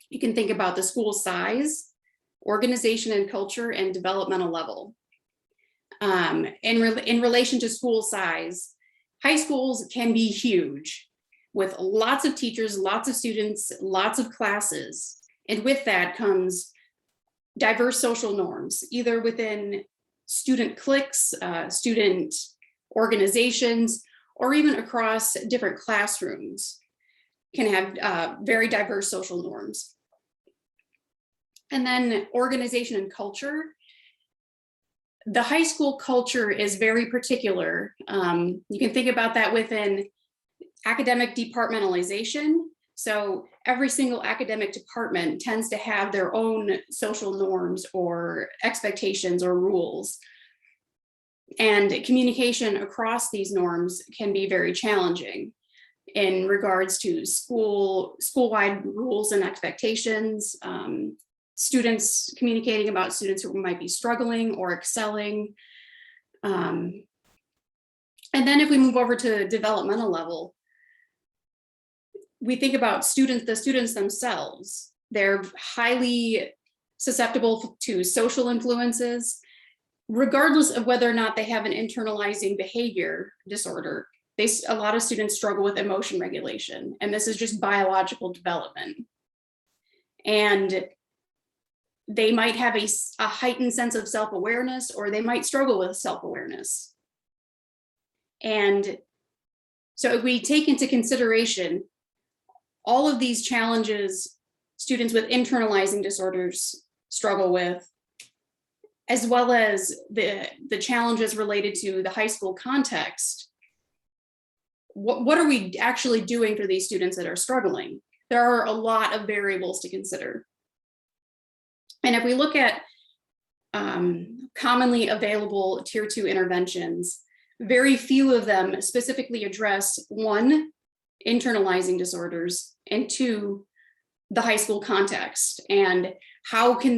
you can think about the school size, organization and culture, and developmental level. In relation to school size, high schools can be huge with lots of teachers, lots of students, lots of classes. And with that comes diverse social norms, either within student cliques, student organizations, or even across different classrooms can have very diverse social norms. And then organization and culture. The high school culture is very particular. You can think about that within academic departmentalization. So every single academic department tends to have their own social norms or expectations or rules. And communication across these norms can be very challenging in regards to school-wide rules and expectations, students communicating about students who might be struggling or excelling. And then if we move over to developmental level, we think about the students themselves. They're highly susceptible to social influences, regardless of whether or not they have an internalizing behavior disorder. A lot of students struggle with emotion regulation, and this is just biological development. And they might have a heightened sense of self-awareness, or they might struggle with self-awareness. And so if we take into consideration all of these challenges students with internalizing disorders struggle with, as well as the challenges related to the high school context, what are we actually doing for these students that are struggling? There are a lot of variables to consider. And if we look at commonly available tier 2 interventions, very few of them specifically address, one, internalizing disorders, and two, the high school context, and how can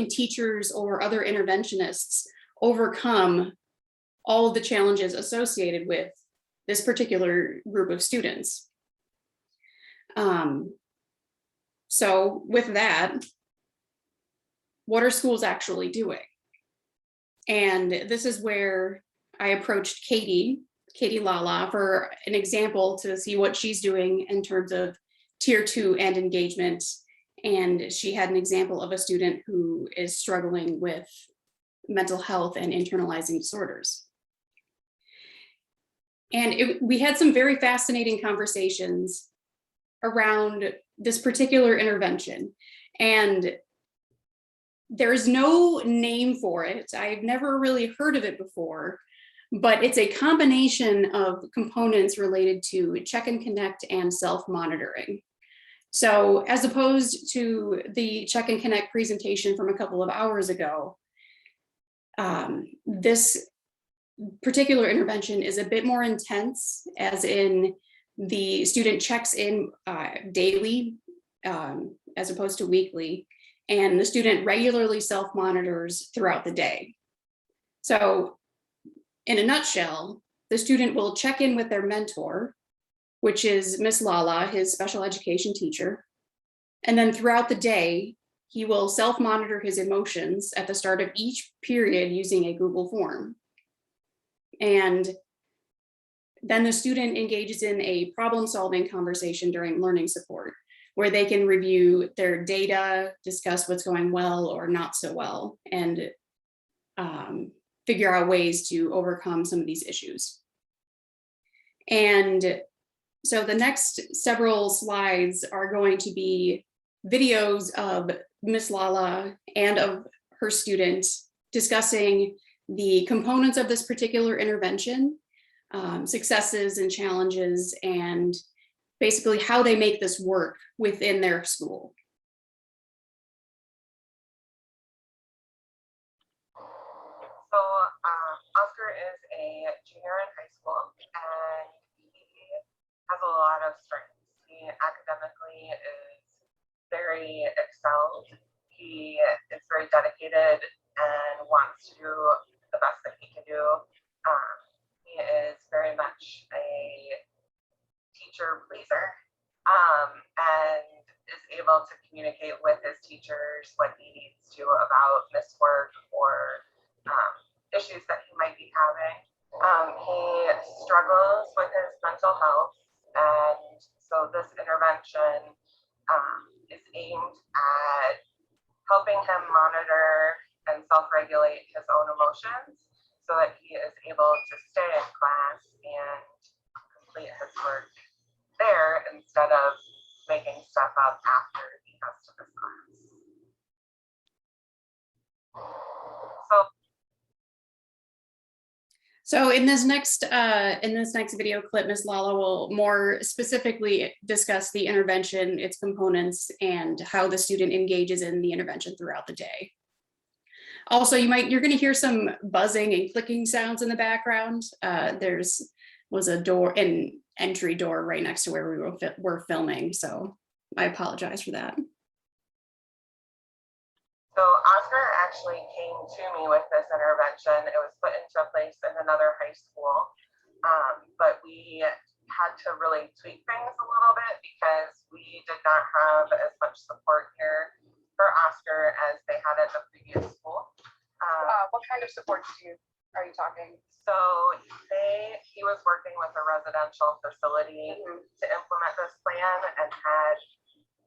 teachers or other interventionists overcome all of the challenges associated with this particular group of students. So with that, what are schools actually doing? And this is where I approached Katie Lala for an example to see what she's doing in terms of tier 2 and engagement. And she had an example of a student who is struggling with mental health and internalizing disorders. And we had some very fascinating conversations around this particular intervention. And there's no name for it. I've never really heard of it before, but it's a combination of components related to check and connect and self-monitoring. So as opposed to the check and connect presentation from a couple of hours ago, this particular intervention is a bit more intense, as in the student checks in daily as opposed to weekly, and the student regularly self-monitors throughout the day. So in a nutshell, the student will check in with their mentor, which is Miss Lala, his special education teacher. And then throughout the day, he will self-monitor his emotions at the start of each period using a Google form. And then the student engages in a problem-solving conversation during learning support, where they can review their data, discuss what's going well or not so well, and figure out ways to overcome some of these issues. And so the next several slides are going to be videos of Miss Lala and of her students discussing the components of this particular intervention, successes and challenges, and basically how they make this work within their school. So Oscar is a junior in high school, and he has a lot of strengths. He academically is very excelled. He is very dedicated and wants to do the best that he can do. He is very much a teacher pleaser, and is able to communicate with his teachers what he needs to about missed work or issues that he might be having. He struggles with his mental health, and so this intervention is aimed at helping him monitor and self-regulate his own emotions so that he is able to stay in class and complete his work there instead of making stuff up after he has to miss class. So in this next video clip, Ms. Lala will more specifically discuss the intervention, its components, and how the student engages in the intervention throughout the day. Also, you're going to hear some buzzing and clicking sounds in the background. Was an entry door right next to where we were filming, so I apologize for that. So Oscar actually came to me with this intervention. It was put into place in another high school, but we had to really tweak things a little bit because we did not have as much support here for Oscar as they had at the previous school. What kind of support are you talking? So he was working with a residential facility to implement this plan and had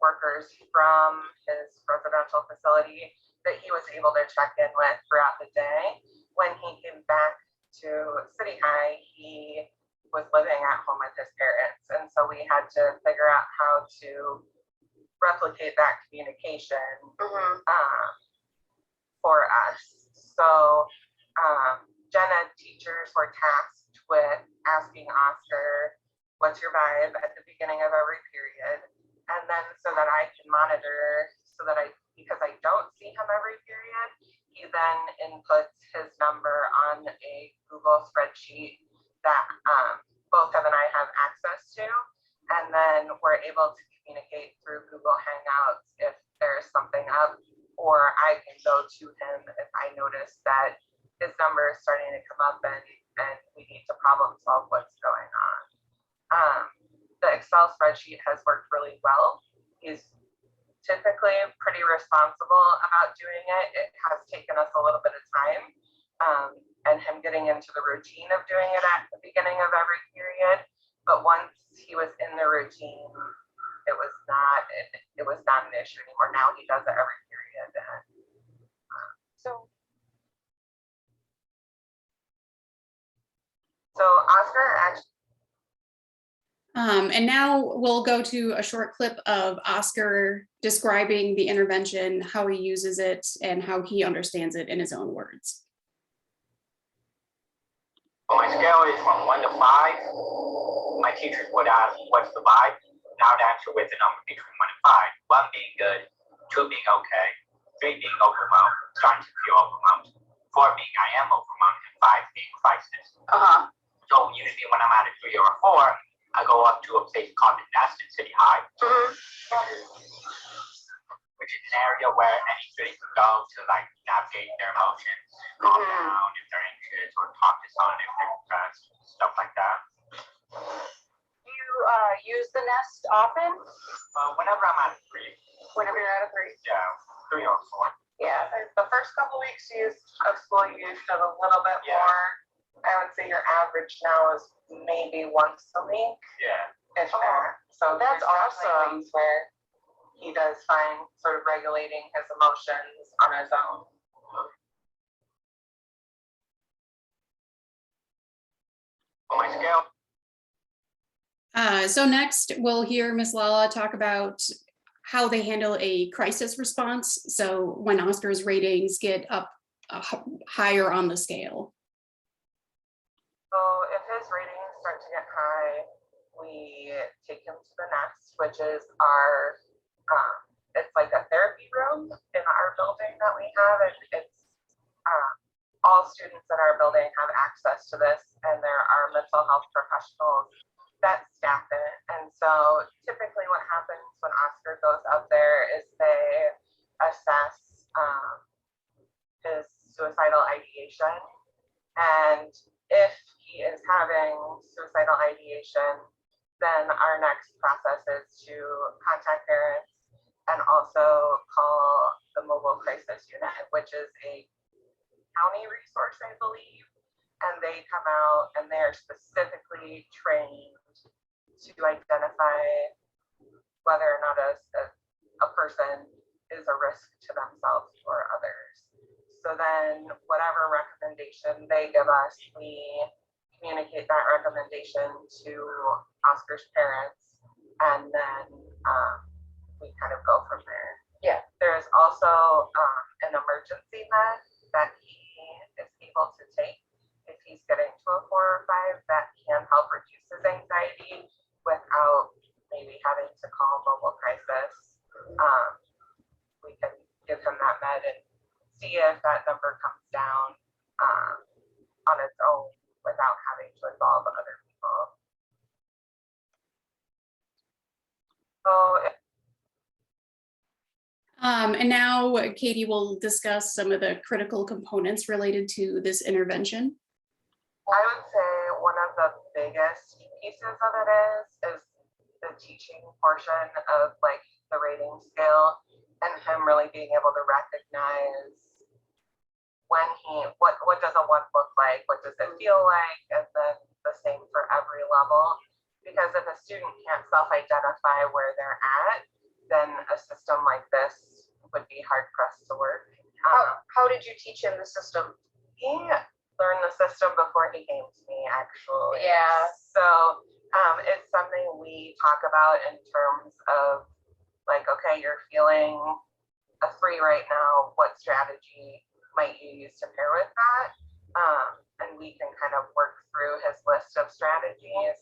workers from his residential facility that he was able to check in with throughout the day. When he came back to City High, he was living at home with his parents. And so we had to figure out how to replicate that communication for us. So gen ed teachers were tasked with asking Oscar, what's your vibe at the beginning of every period? And then so that I can monitor, because I don't see him every period, he then inputs his number on a Google spreadsheet that both him and I have access to. And then we're able to communicate through Google Hangouts if there's something up, or I can go to him if I notice that his number is starting to come up and we need to problem solve what's going on. The Excel spreadsheet has worked really well. He's typically pretty responsible about doing it. It has taken us a little bit of time, and him getting into the routine of doing it at the beginning of every period. But once he was in the routine, it was not an issue anymore. Now he does it every period. So Oscar actually. And now we'll go to a short clip of Oscar describing the intervention, how he uses it, and how he understands it in his own words. Well, my scale is from 1 to 5. My teachers would ask, what's the vibe? And I would answer with a number between 1 and 5. 1 being good, 2 being okay, 3 being overwhelmed, starting to feel overwhelmed, 4 being I am overwhelmed, and 5 being crisis. So usually when I'm at a 3 or a 4, I go up to a place called the Nest in City High, which is an area where any student can go to like navigate their emotions, calm down if they're anxious, or talk to someone if they're depressed, stuff like that. Do you use the Nest often? Whenever I'm at a 3. Whenever you're at a 3? Yeah, 3 or 4. Yeah, the first couple weeks of school, you used it a little bit more. I would say your average now is maybe once a week. Yeah. If that. So That's awesome. where he does find sort of regulating his emotions on his own. On my scale. So next we'll hear Ms. Lala talk about how they handle a crisis response. So when Oscar's ratings get up higher on the scale. So if his ratings start to get high, we take him to the Nest, which is our, it's like a therapy room in our building that we have. And it's all students in our building have access to this, and there are mental health professionals that staff it. And so typically what happens when Oscar goes up there is they assess his suicidal ideation. And if he is having suicidal ideation, then our next process is to contact parents and also call the mobile crisis unit, which is a county resource, I believe. And they come out and they're specifically trained to identify whether or not a person is a risk to themselves or others. So then whatever recommendation they give us, we communicate that recommendation to Oscar's parents, and then we kind of go from there. Yeah. There's also an emergency med that he is able to take if he's getting to a 4 or 5 that can help reduce his anxiety without maybe having to call mobile crisis. We can give him that med and see if that number comes down on its own without having to involve other people. So And now Katie will discuss some of the critical components related to this intervention. I would say one of the biggest pieces of it is the teaching portion of like the rating scale, and him really being able to recognize when what does a 1 look like, what does it feel like, and then the same for every level. Because if a student can't self-identify where they're at, then a system like this would be hard pressed to work. How did you teach him the system? He learned the system before he came to me, actually. Yeah. So it's something we talk about in terms of like, okay, you're feeling a 3 right now. What strategy might you use to pair with that? And we can kind of work through his list of strategies.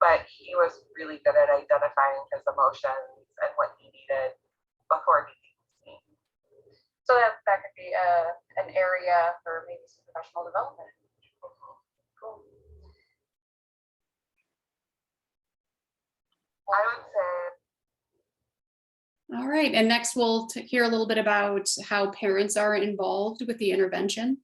But he was really good at identifying his emotions and what he needed before he came to me. So that could be an area for maybe some professional development. Cool. I would say. All right, and next we'll hear a little bit about how parents are involved with the intervention.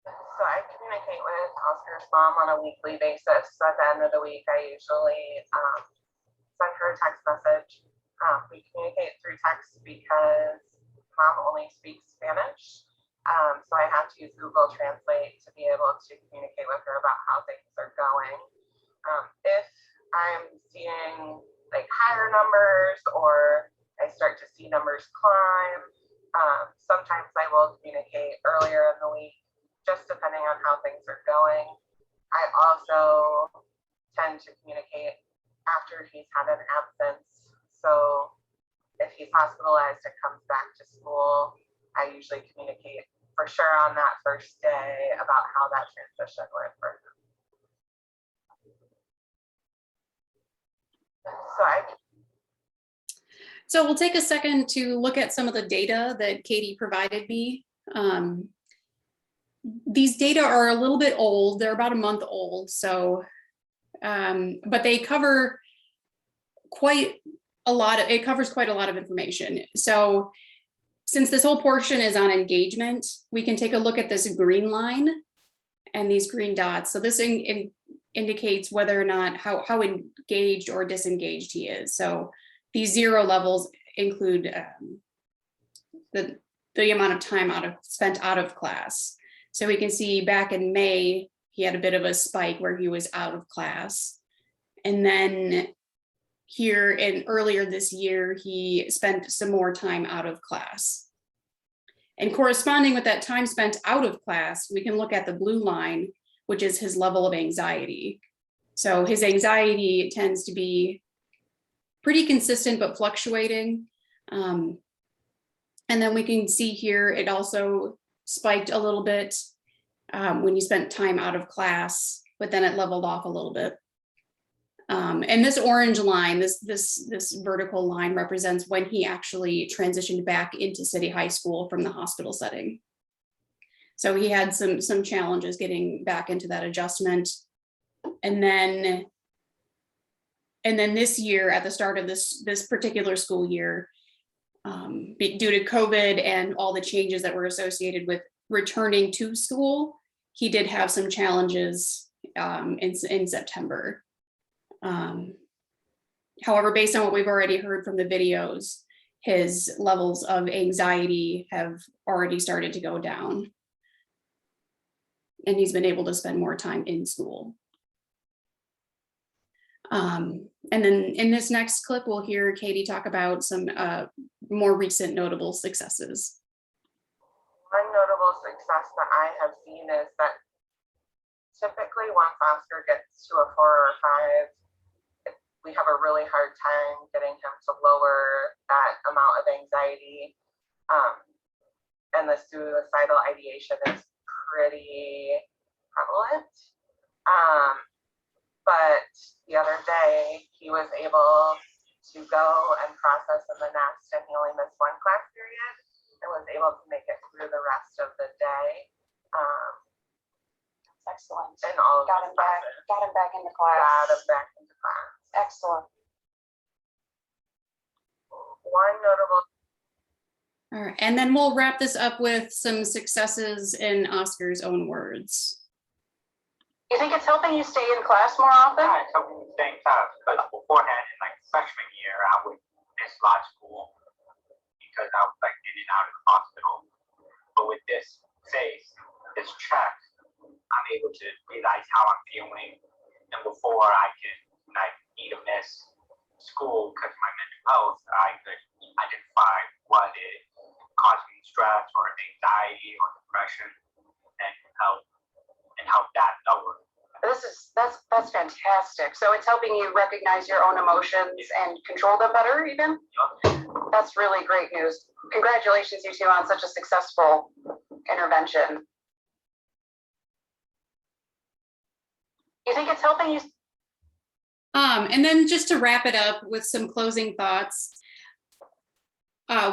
So I communicate with Oscar's mom on a weekly basis. So at the end of the week, I usually send her a text message. We communicate through text because mom only speaks Spanish. So I have to use Google Translate to be able to communicate with her about how things are going. If I'm seeing like higher numbers or I start to see numbers climb, sometimes I will communicate earlier in the week, just depending on how things are going. I also tend to communicate after he's had an absence. So if he's hospitalized and comes back to school, I usually communicate for sure on that first day about how that transition went for him. So we'll take a second to look at some of the data that Katie provided me. These data are a little bit old. They're about a month old. So, but they cover quite a lot of, it covers quite a lot of information. So since this whole portion is on engagement, we can take a look at this green line and these green dots. So this indicates whether or not how engaged or disengaged he is. So these 0 levels include the amount of time spent out of class. So we can see back in May, he had a bit of a spike where he was out of class. And then here earlier this year, he spent some more time out of class. And corresponding with that time spent out of class, we can look at the blue line, which is his level of anxiety. So his anxiety tends to be pretty consistent, but fluctuating. And then we can see here, it also spiked a little bit when you spent time out of class, but then it leveled off a little bit. And this orange line, this vertical line represents when he actually transitioned back into City High School from the hospital setting. So he had some challenges getting back into that adjustment. And then this year, at the start of this particular school year, due to COVID and all the changes that were associated with returning to school, he did have some challenges in September. However, based on what we've already heard from the videos, his levels of anxiety have already started to go down. And he's been able to spend more time in school. And then in this next clip, we'll hear Katie talk about some more recent notable successes. One notable success that I have seen is that typically once Oscar gets to a 4 or 5, we have a really hard time getting him to lower that amount of anxiety. And the suicidal ideation is pretty prevalent. But the other day, he was able to go and process in the nest, and he only missed 1 class period and was able to make it through the rest of the day. Excellent. And all of Got him back into class. Got him back into class. Excellent. One notable. All right, and then we'll wrap this up with some successes in Oscar's own words. You think it's helping you stay in class more often? Yeah, it's helping me stay in class because beforehand, in like freshman year, I would miss a lot of school because I was like in and out of the hospital. But with this check, I'm able to realize how I'm feeling, and before I can need to miss school because of my mental health, I could identify what is causing me stress or anxiety or depression, and help that lower. That's fantastic. So it's helping you recognize your own emotions and control them better, even? That's really great news. Congratulations, you two, on such a successful intervention. You think it's helping you? And then just to wrap it up with some closing thoughts,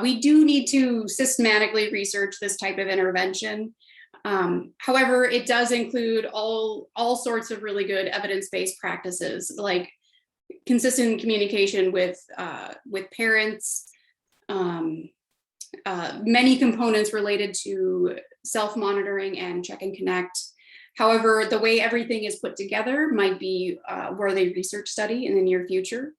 we do need to systematically research this type of intervention. However, it does include all sorts of really good evidence-based practices, like consistent communication with parents, many components related to self-monitoring and check and connect. However, the way everything is put together might be worthy research study in the near future.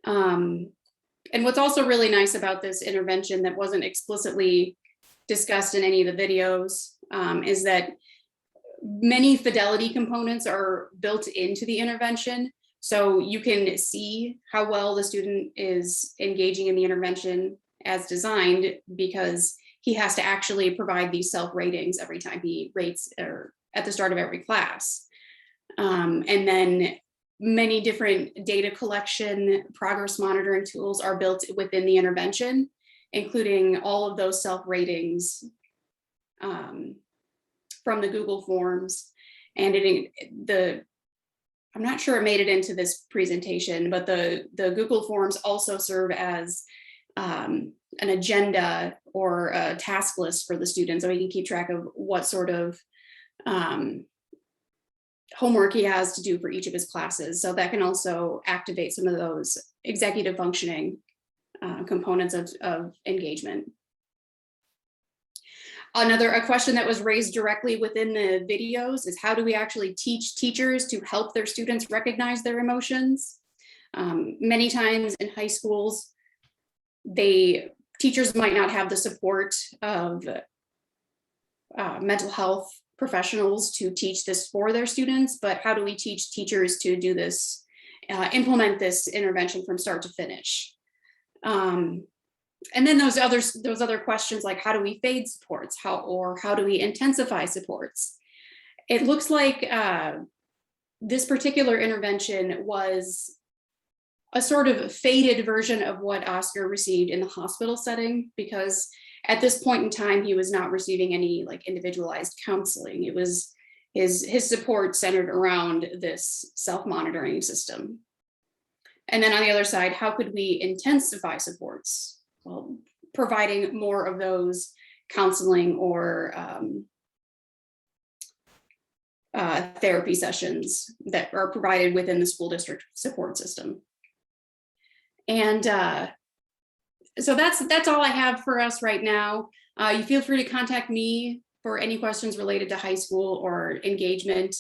And what's also really nice about this intervention that wasn't explicitly discussed in any of the videos is that many fidelity components are built into the intervention. So you can see how well the student is engaging in the intervention as designed, because he has to actually provide these self ratings every time he rates, or at the start of every class. And then many different data collection, progress monitoring tools are built within the intervention, including all of those self ratings from the Google Forms. And I'm not sure it made it into this presentation, but the Google Forms also serve as an agenda or a task list for the student, so he can keep track of what sort of homework he has to do for each of his classes. So that can also activate some of those executive functioning components of engagement. A question that was raised directly within the videos is, how do we actually teach teachers to help their students recognize their emotions? Many times in high schools, teachers might not have the support of mental health professionals to teach this for their students, but how do we teach teachers to do this, implement this intervention from start to finish? And then those other questions, like how do we fade supports, how do we intensify supports? It looks like this particular intervention was a sort of faded version of what Oscar received in the hospital setting, because at this point in time, he was not receiving any like individualized counseling. It was his support centered around this self-monitoring system. And then on the other side, how could we intensify supports? Well, providing more of those counseling or therapy sessions that are provided within the school district support system. And so that's all I have for us right now. You feel free to contact me for any questions related to high school or engagement.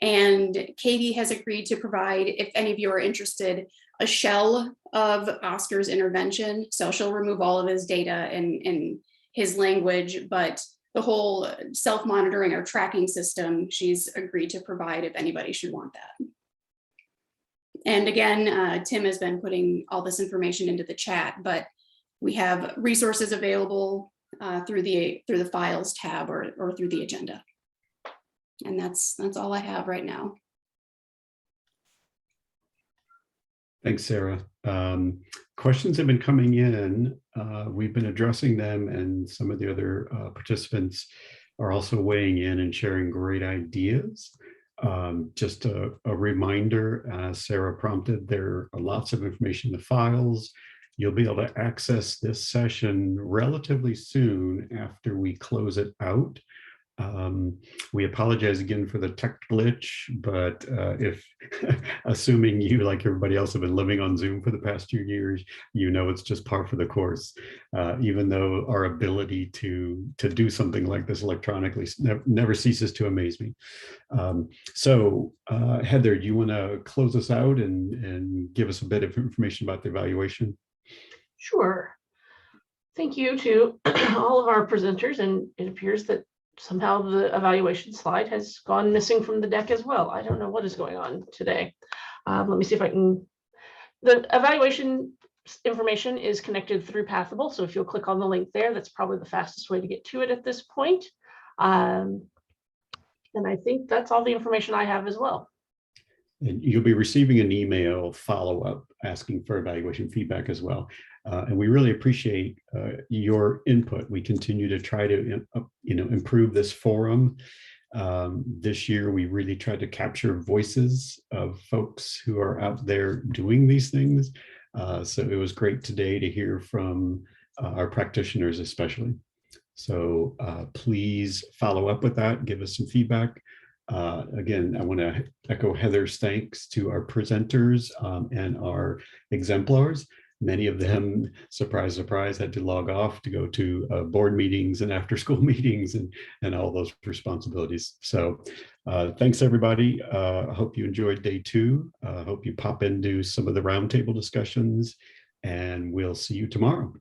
And Katie has agreed to provide, if any of you are interested, a shell of Oscar's intervention. So she'll remove all of his data and his language, but the whole self-monitoring or tracking system, she's agreed to provide if anybody should want that. And again, Tim has been putting all this information into the chat, but we have resources available through the files tab or through the agenda. And that's all I have right now. Thanks, Sarah. Questions have been coming in. We've been addressing them, and some of the other participants are also weighing in and sharing great ideas. Just a reminder, as Sarah prompted, there are lots of information in the files. You'll be able to access this session relatively soon after we close it out. We apologize again for the tech glitch, but if assuming you, like everybody else, have been living on Zoom for the past 2 years, you know it's just par for the course. Even though our ability to do something like this electronically never ceases to amaze me. So Heather, do you want to close us out and give us a bit of information about the evaluation? Sure. Thank you to all of our presenters, and it appears that somehow the evaluation slide has gone missing from the deck as well. I don't know what is going on today. Let me see if I can. The evaluation information is connected through Pathable, so if you'll click on the link there, that's probably the fastest way to get to it at this point. And I think that's all the information I have as well. And you'll be receiving an email follow-up asking for evaluation feedback as well. And we really appreciate your input. We continue to try to improve this forum. This year, we really tried to capture voices of folks who are out there doing these things. So it was great today to hear from our practitioners especially. So please follow up with that, give us some feedback. Again, I want to echo Heather's thanks to our presenters and our exemplars. Many of them, surprise, surprise, had to log off to go to board meetings and after school meetings and all those responsibilities. So thanks, everybody. I hope you enjoyed day 2. I hope you pop into some of the roundtable discussions, and we'll see you tomorrow.